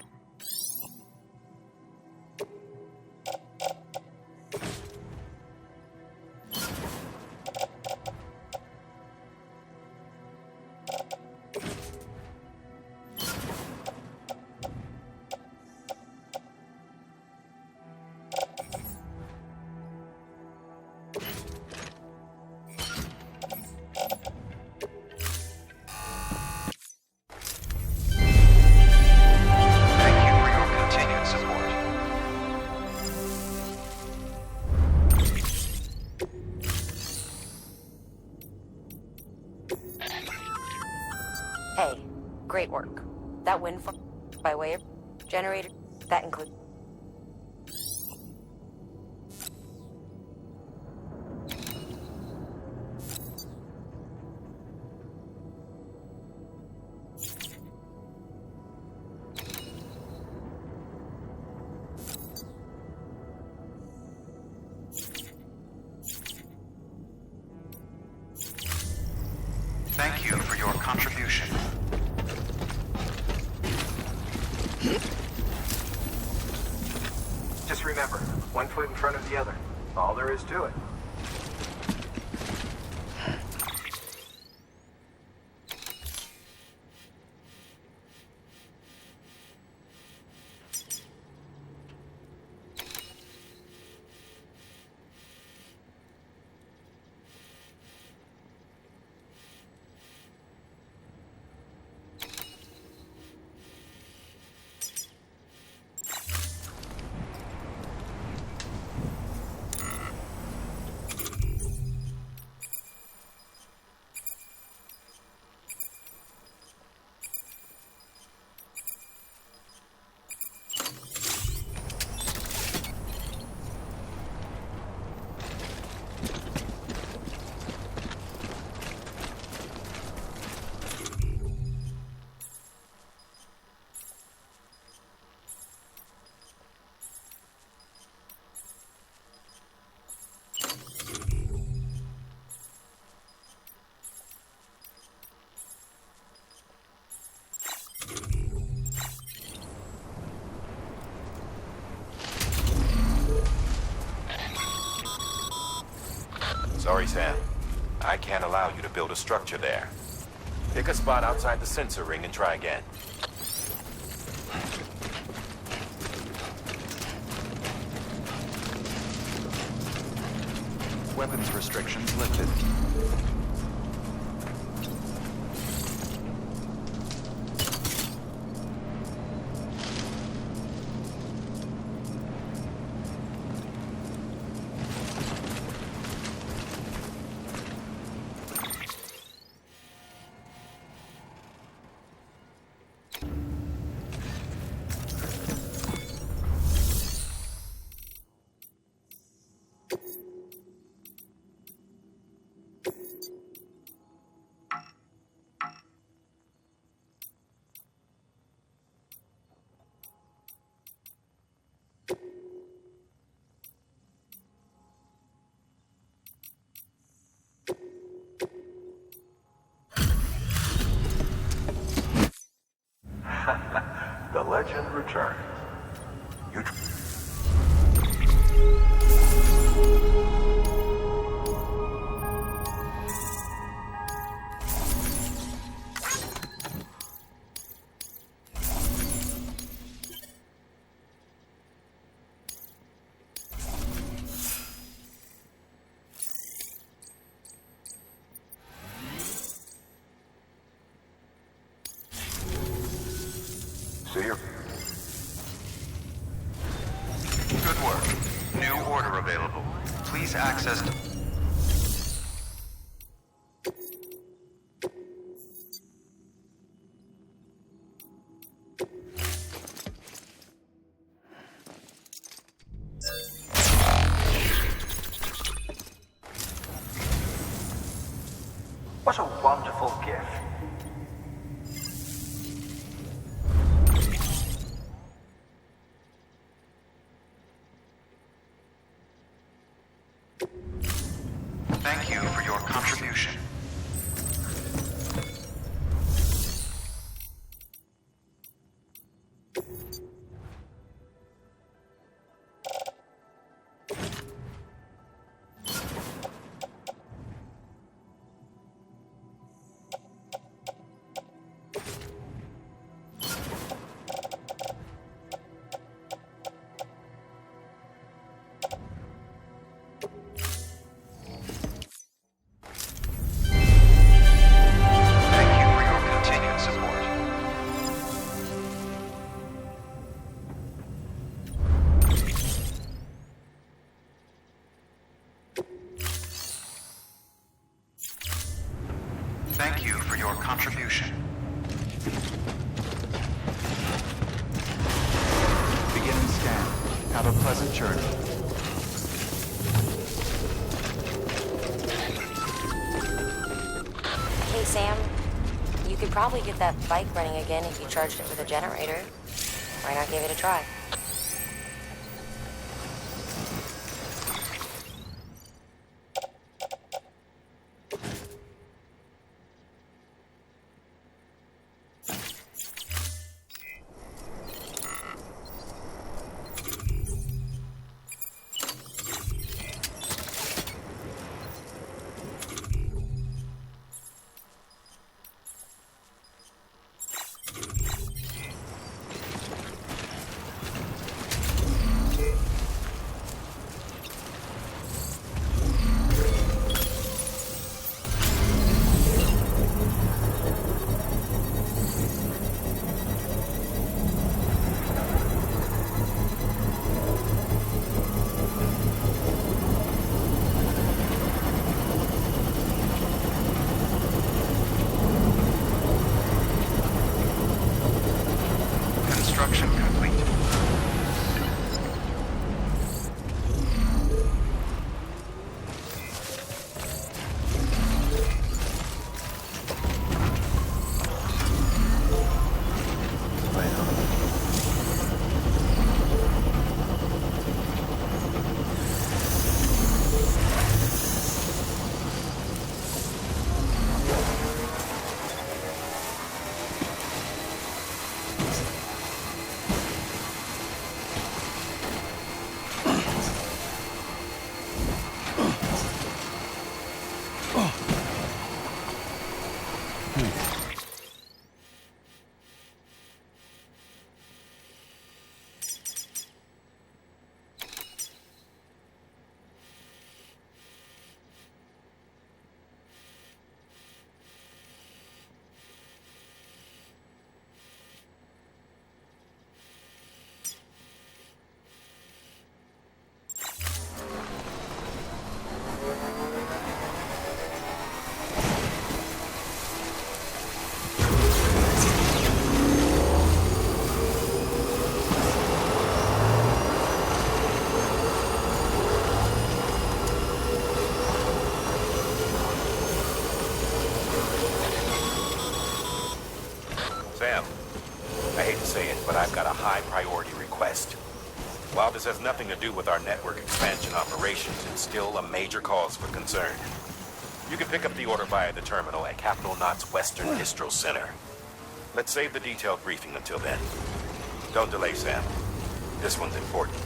Hey, great work. That windfall, by way of generator, that includes... Thank you for your contribution. Just remember, one foot in front of the other. All there is to it. Sorry, Sam. I can't allow you to build a structure there. Pick a spot outside the sensor ring and try again. Weapons restrictions lifted. The legend returns. You see her. Good work. New order available. Please access... What a wonderful gift. Thank you for your contribution. pleasant journey. Hey, Sam. You could probably get that bike running again if you charged it with a generator. Why not give it a try? Construction complete. Sam, I hate to say it, but I've got a high priority request. While this has nothing to do with our network expansion operations, it's still a major cause for concern. You can pick up the order via the terminal at 𝔇𝙀𝔳𝔦𝔡 Western Distro Center. Let's save the detailed briefing until then. Don't delay, Sam. This one's important.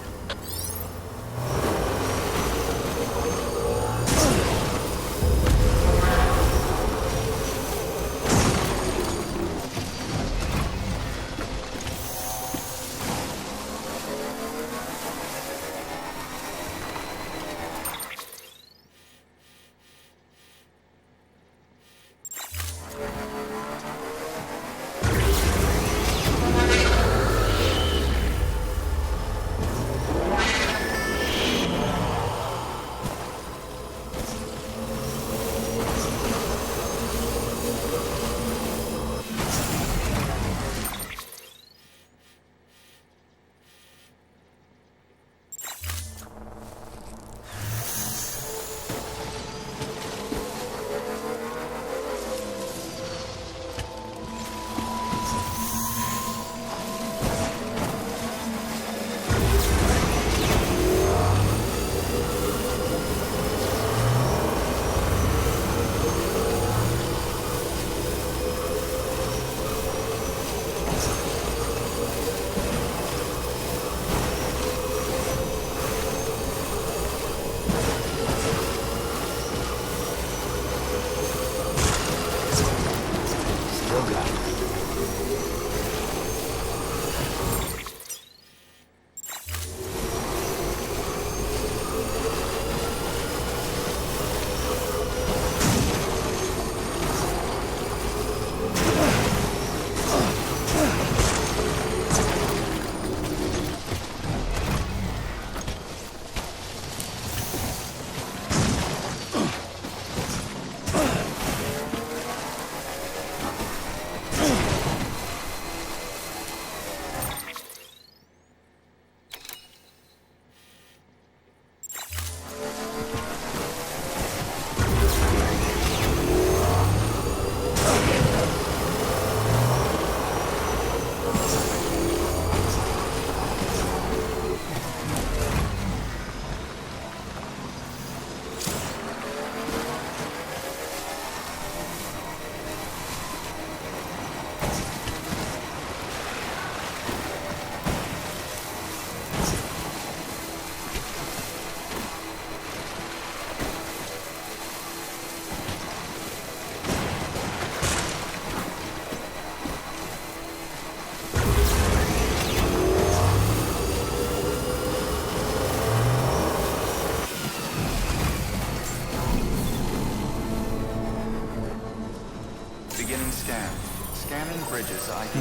Bridges ID.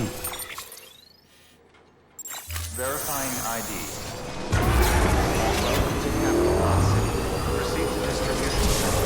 Verifying ID. Welcome to 𝔇𝔞𝔳𝔦𝔡 𝔖𝔢𝔦𝔯. Proceed to distribution center.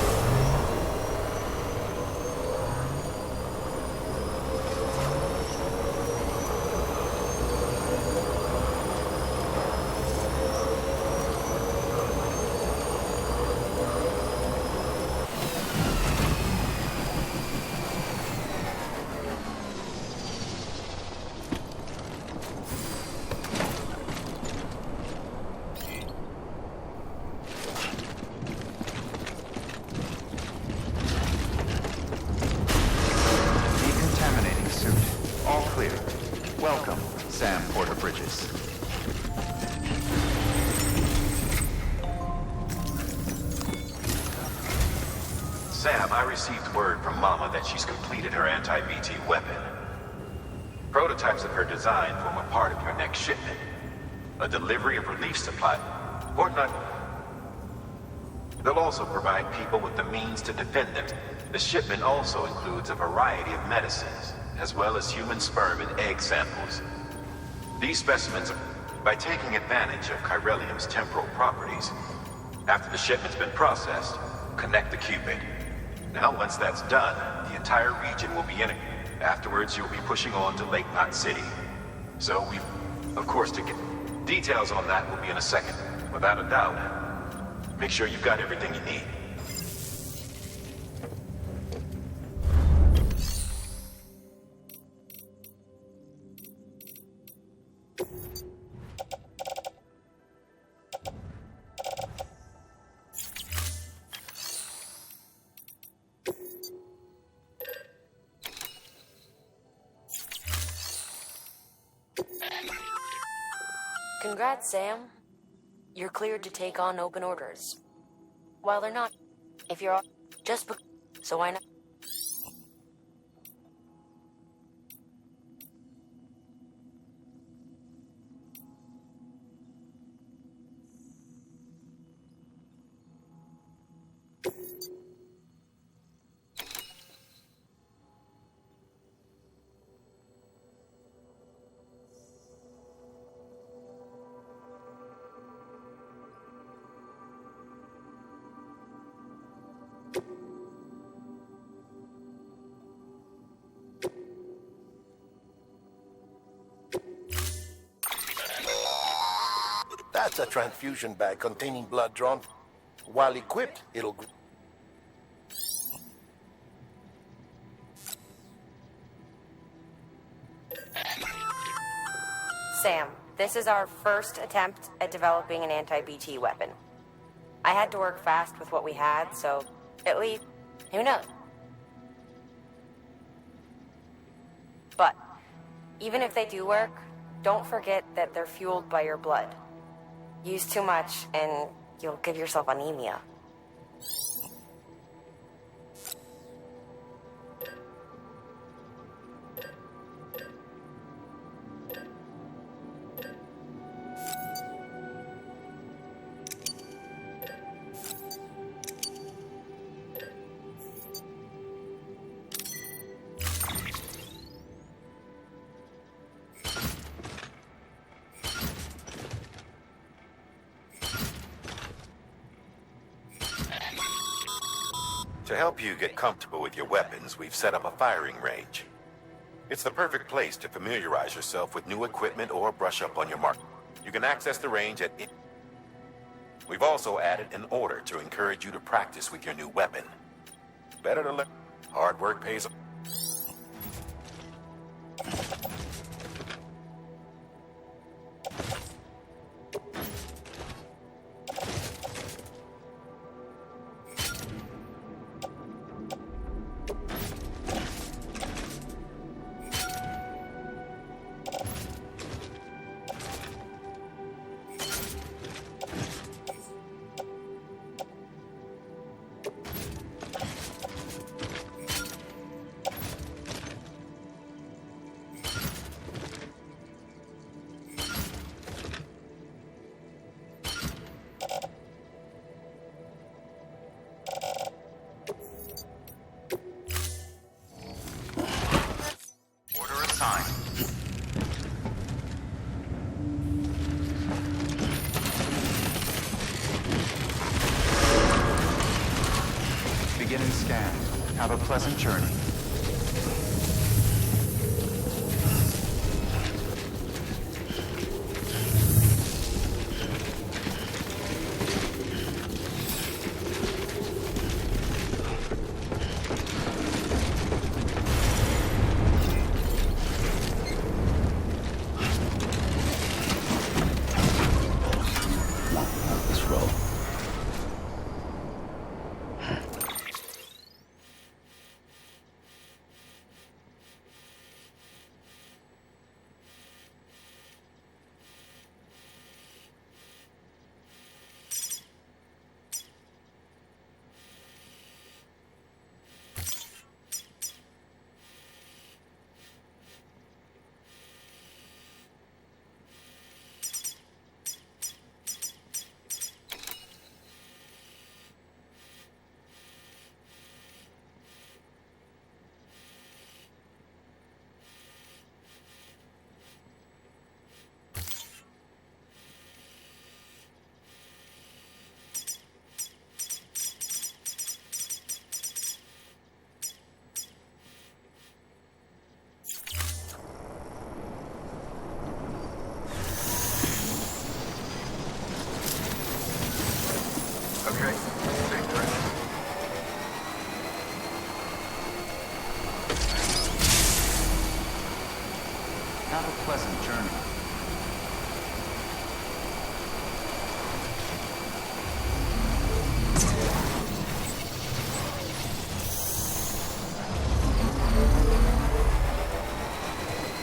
Welcome, Sam Porter-Bridges. Sam, I received word from Mama that she's completed her anti-BT weapon. Prototypes of her design form a part of your next shipment. A delivery of relief supply. Or not. They'll also provide people with the means to defend them. The shipment also includes a variety of medicines, as well as human sperm and egg samples. These specimens, by taking advantage of chiralium's temporal properties, after the shipment's been processed, connect the Cupid. Now, once that's done, the entire region will be in it. Afterwards, you'll be pushing on to 𝔃𝔞𝔳𝔦𝔡 City. So of course, to get details on that will be in a second, without a doubt. Make sure you've got everything you need. Congrats, Sam. You're cleared to take on open orders. While they're not, if you're just so why not? That's a transfusion bag containing blood drawn. While equipped, it'll... Sam, this is our first attempt at developing an anti-BT weapon. I had to work fast with what we had, so at least, who knows? But even if they do work, don't forget that they're fueled by your blood. Use too much, and you'll give yourself anemia. To help you get comfortable with your weapons, we've set up a firing range. It's the perfect place to familiarize yourself with new equipment or brush up on your mark. You can access the range at... We've also added an order to encourage you to practice with your new weapon. Better to learn. Hard work pays off. Beginning scan. Have a pleasant journey. Let's roll. Okay, safe trip. Have a pleasant journey.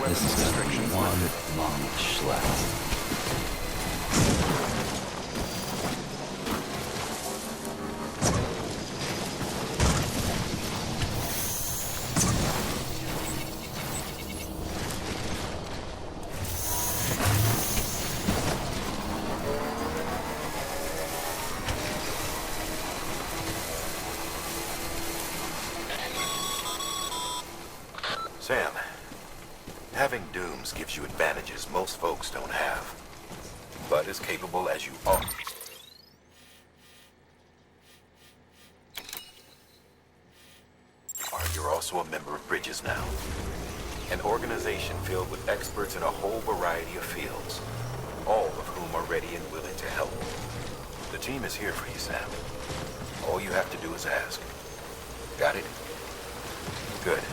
This is gonna be one long schlep. Sam, having dooms gives you advantages most folks don't have. But as capable as you are. You're also a member of Bridges now. An organization filled with experts in a whole variety of fields, all of whom are ready and willing to help. The team is here for you, Sam. All you have to do is ask. Got it? Good.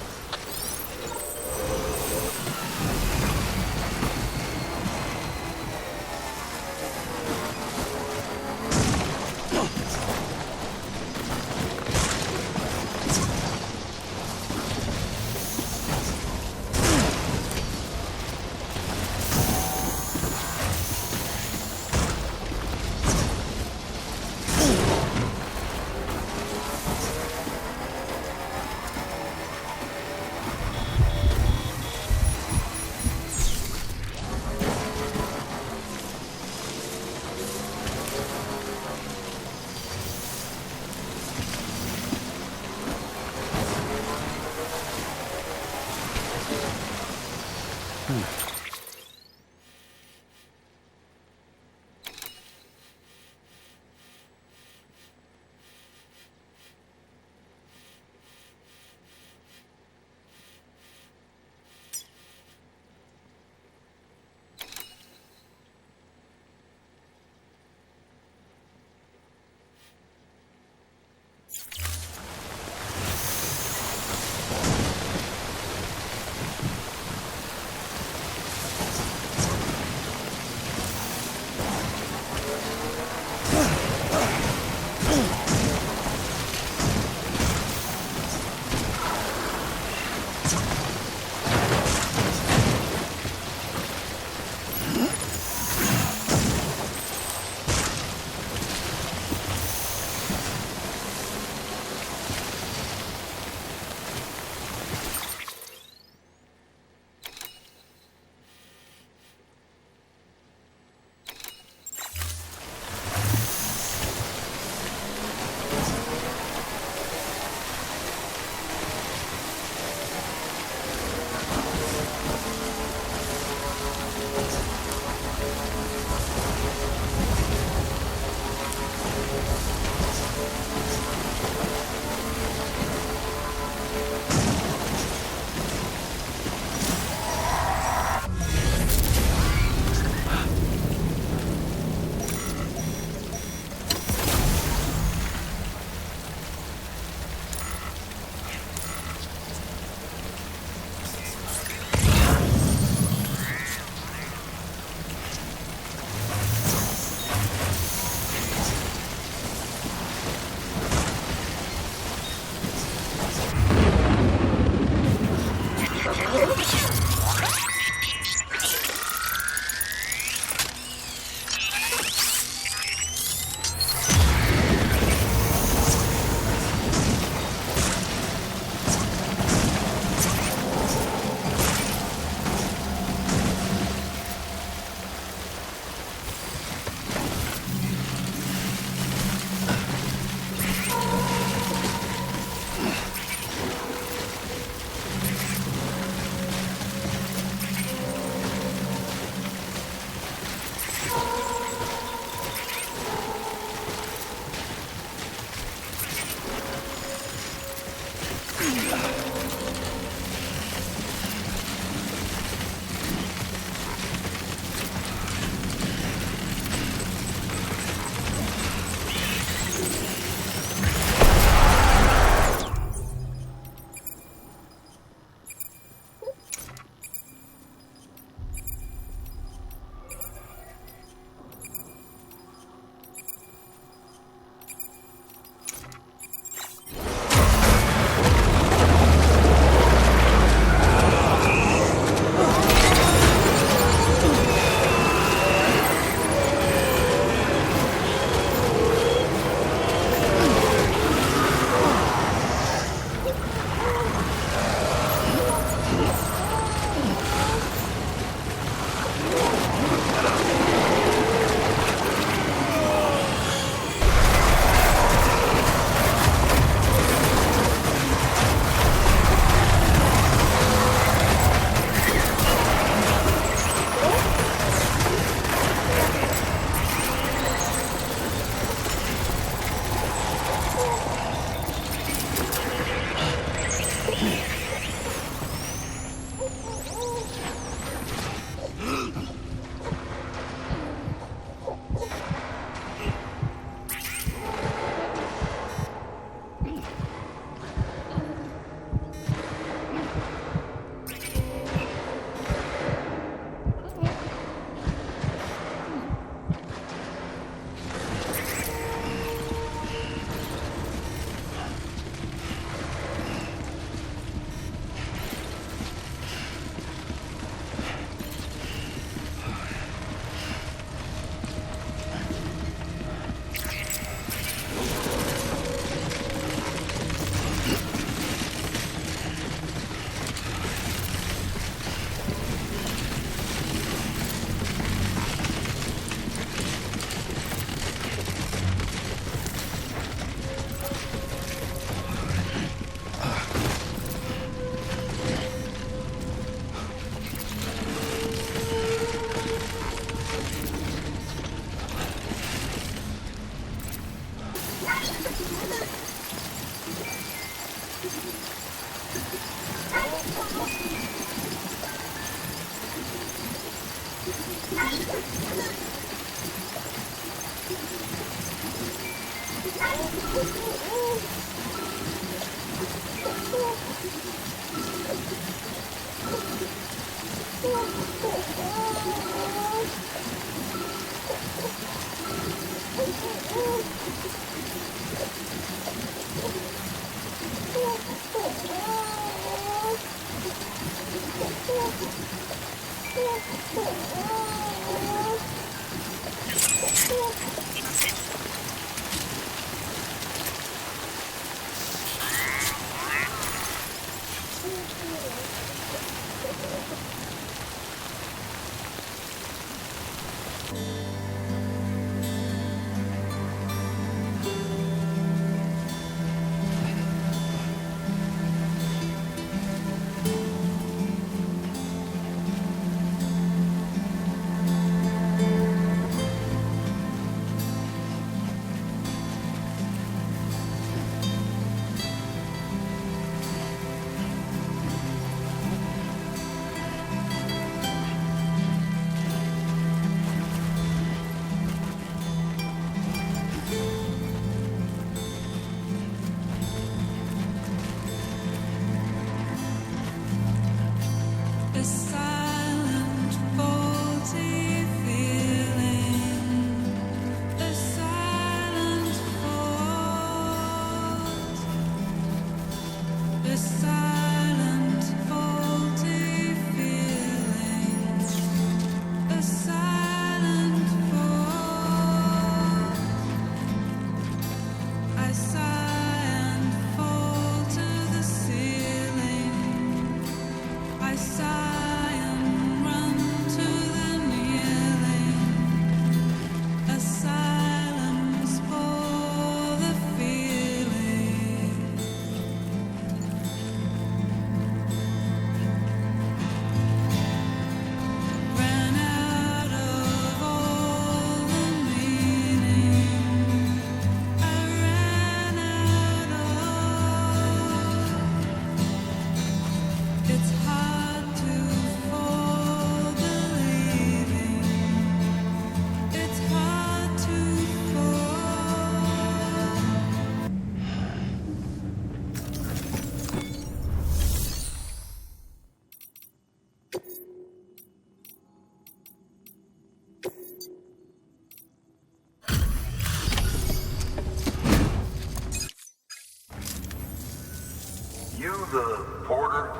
The porter,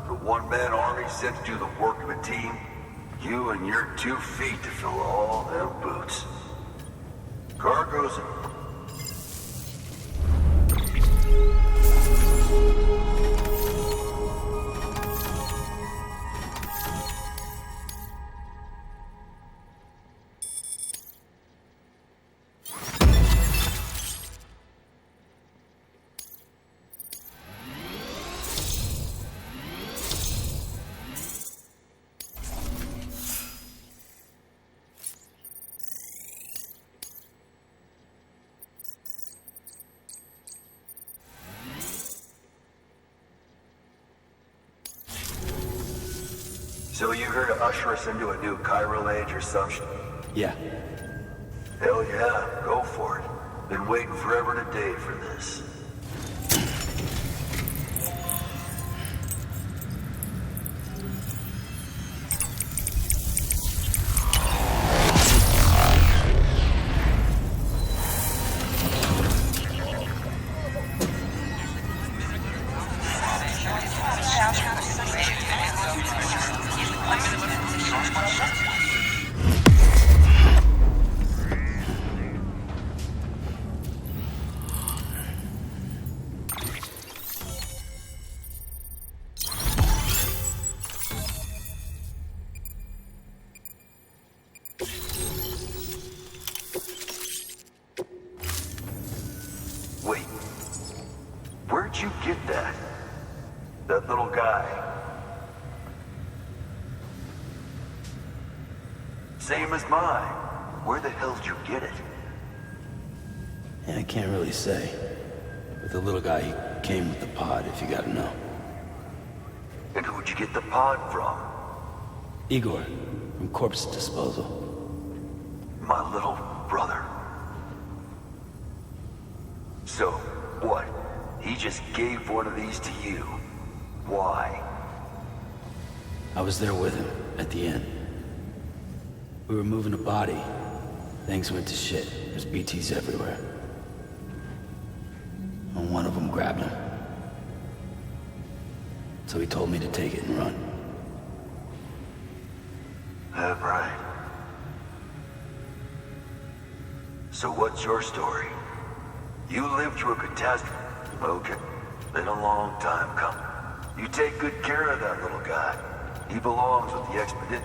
the one-man army sent to do the work of a team, you and your 2 feet to fill all them boots. Cargo's So you here to usher us into a new chiral age or something? Yeah. Hell yeah, go for it. Been waiting forever and a day for this. Wait, where'd you get that? That little guy? Same as mine. Where the hell did you get it? Yeah, I can't really say. But the little guy, he came with the pod, if you gotta know. And who'd you get the pod from? Igor. from corpse disposal. My little brother. So, what? He just gave one of these to you. Why? I was there with him, at the end. We were moving a body. Things went to shit. There's BTs everywhere. And one of them grabbed him. So he told me to take it and run. Right. So what's your story? You lived through a catastrophe. Okay. Been a long time coming. You take good care of that little guy. He belongs with the expedition.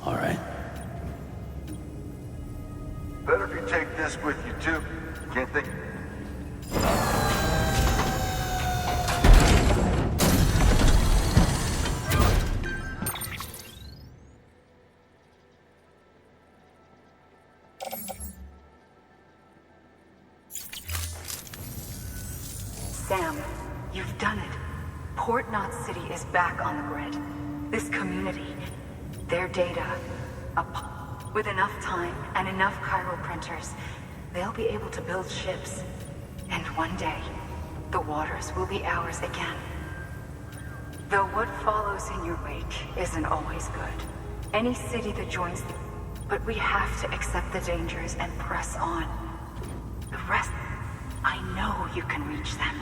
All right. Better if you take this with you, too. Can't think... Sam, you've done it. Port Knot City is back on the grid. This community, their data, with enough time and enough chiral printers, they'll be able to build ships. And one day, the waters will be ours again. Though what follows in your wake isn't always good. Any city that joins the... But we have to accept the dangers and press on. The rest, I know you can reach them.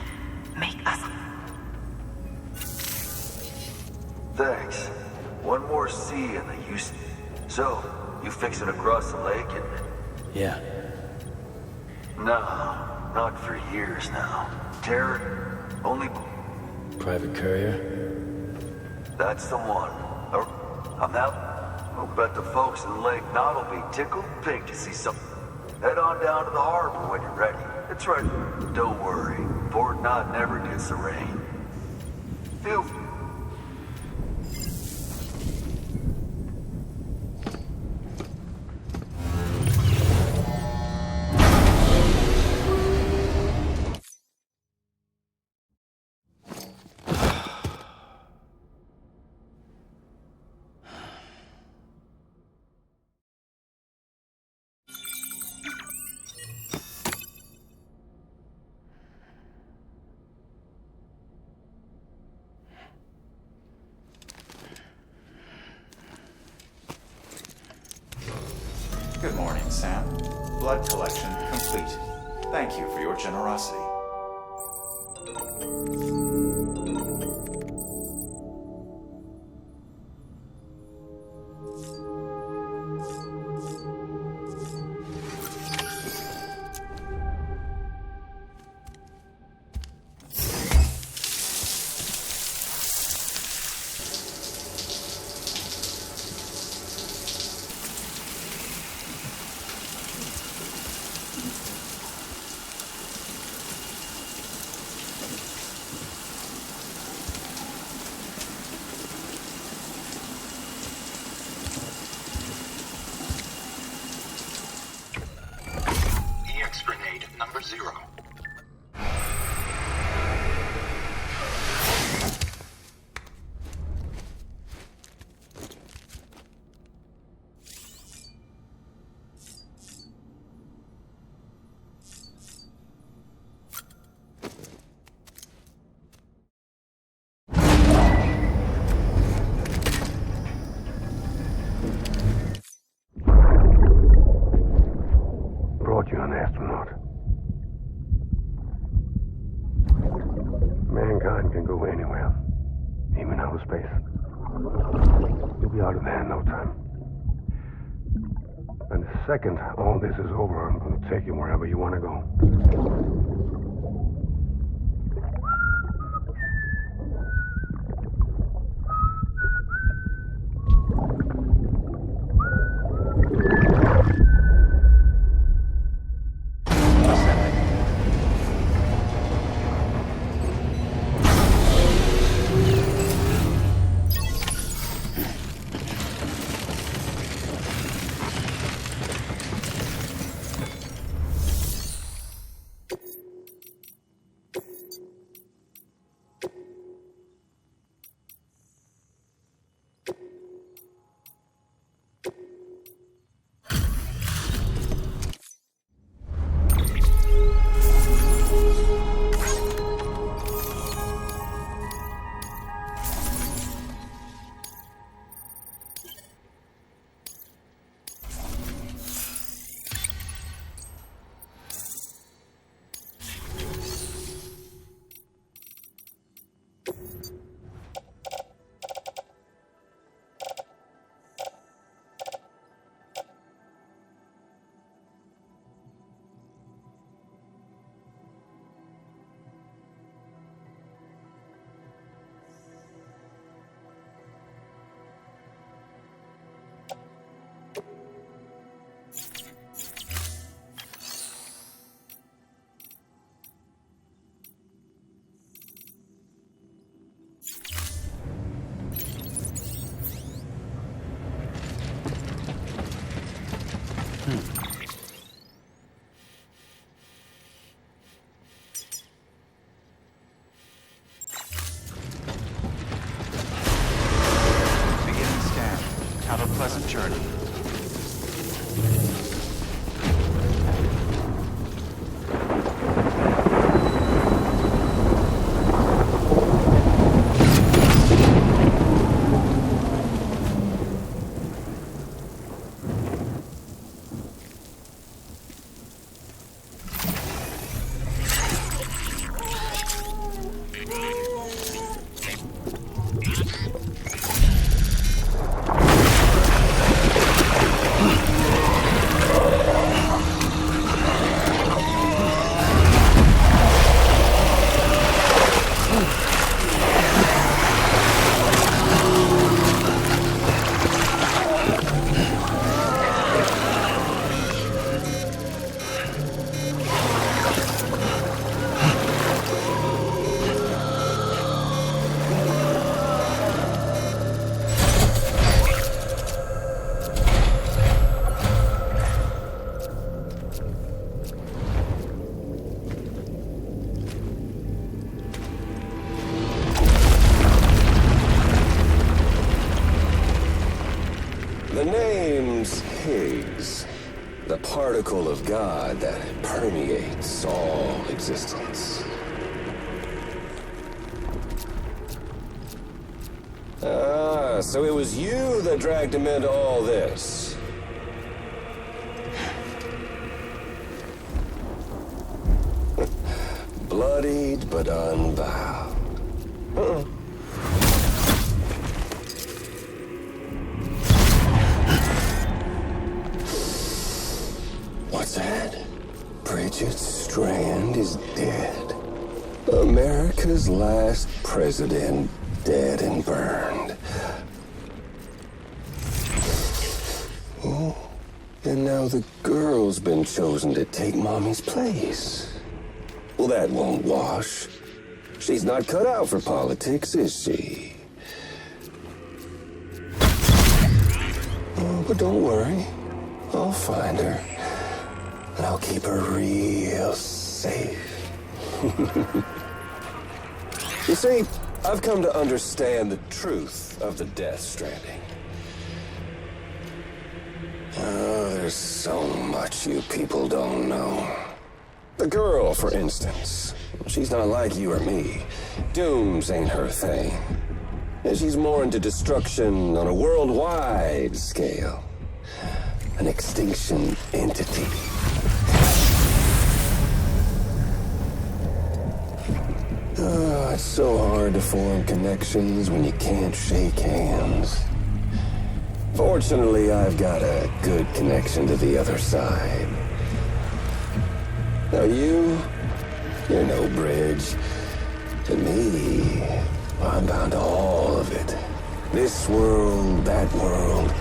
Make us... Thanks. One more C in the use. So, you fixing to cross the lake and... Yeah. No, not for years now. Terror, only... Private courier? That's the one. I'm out. I'll bet the folks in Lake Knot will be tickled pink to see something. Head on down to the harbor when you're ready. That's right. Don't worry. Port Knot never gets the rain. Feel... Good morning, Sam. Blood collection complete. Thank you for your generosity. Grenade number 0. Brought you an astronaut. Mankind can go anywhere, even outer space. You'll be out of there in no time. And the second all this is over, I'm going to take you wherever you want to go. pleasant journey. The name's Higgs, the particle of God that permeates all existence. Ah, so it was you that dragged him into all this. Bloodied but unbowed. What's that? Bridget Strand is dead. America's last president dead and burned. Oh, and now the girl's been chosen to take Mommy's place. Well, that won't wash. She's not cut out for politics, is she? Oh, but don't worry. I'll find her. And I'll keep her real safe. You see, I've come to understand the truth of the Death Stranding. Oh, there's so much you people don't know. The girl, for instance, she's not like you or me. Dooms ain't her thing. And she's more into destruction on a worldwide scale. An extinction entity. Oh, it's so hard to form connections when you can't shake hands. Fortunately, I've got a good connection to the other side. Now you're no bridge. To me, I'm bound to all of it. This world, that world,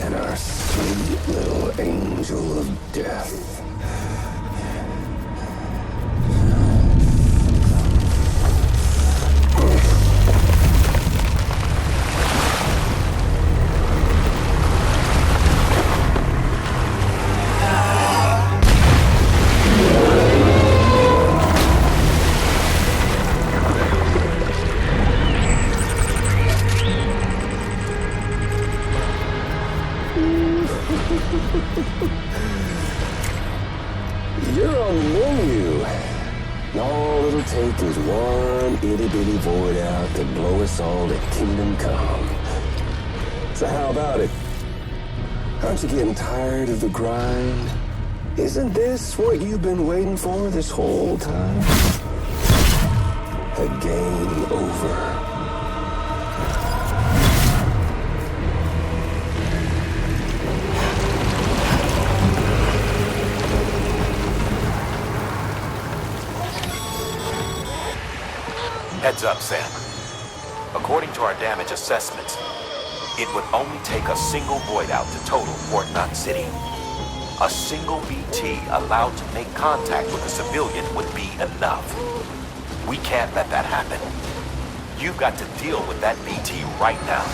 and our sweet little angel of death. You're on the menu. All it'll take is one itty-bitty void out to blow us all to kingdom come. So how about it? Aren't you getting tired of the grind? Isn't this what you've been waiting for this whole time? A game over. Heads up, Sam. According to our damage assessments, it would only take a single void out to total Port Knot City. A single BT allowed to make contact with a civilian would be enough. We can't let that happen. You've got to deal with that BT right now.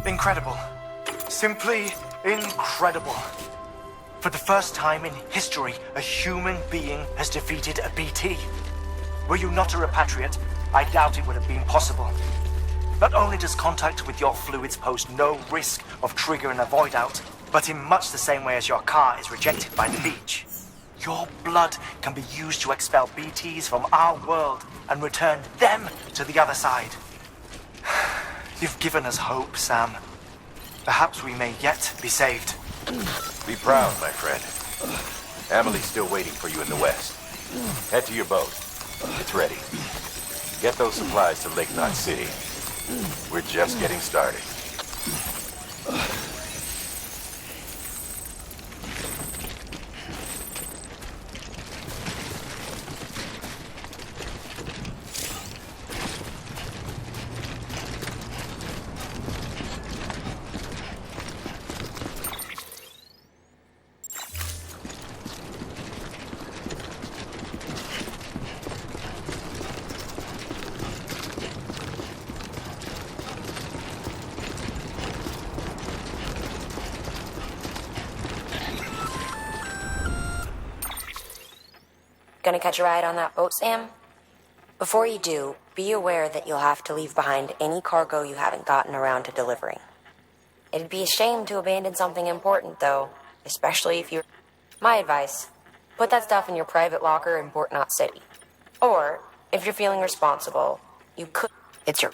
Incredible. Simply incredible. For the first time in history, a human being has defeated a BT. Were you not a repatriate, I doubt it would have been possible. Not only does contact with your fluids pose no risk of triggering a void out, but in much the same way as your car is rejected by the beach. Your blood can be used to expel BTs from our world and return them to the other side. You've given us hope, Sam. Perhaps we may yet be saved. Be proud, my friend. Emily's still waiting for you in the west. Head to your boat. It's ready. Get those supplies to 𝔇𝔞𝔳𝔦𝔡 City. We're just getting started. Gonna catch a ride on that boat, Sam? Before you do, be aware that you'll have to leave behind any cargo you haven't gotten around to delivering. It'd be a shame to abandon something important, though, especially if you're... My advice, put that stuff in your private locker in 𝔤𝔤 City. Or, if you're feeling responsible, you could... It's your...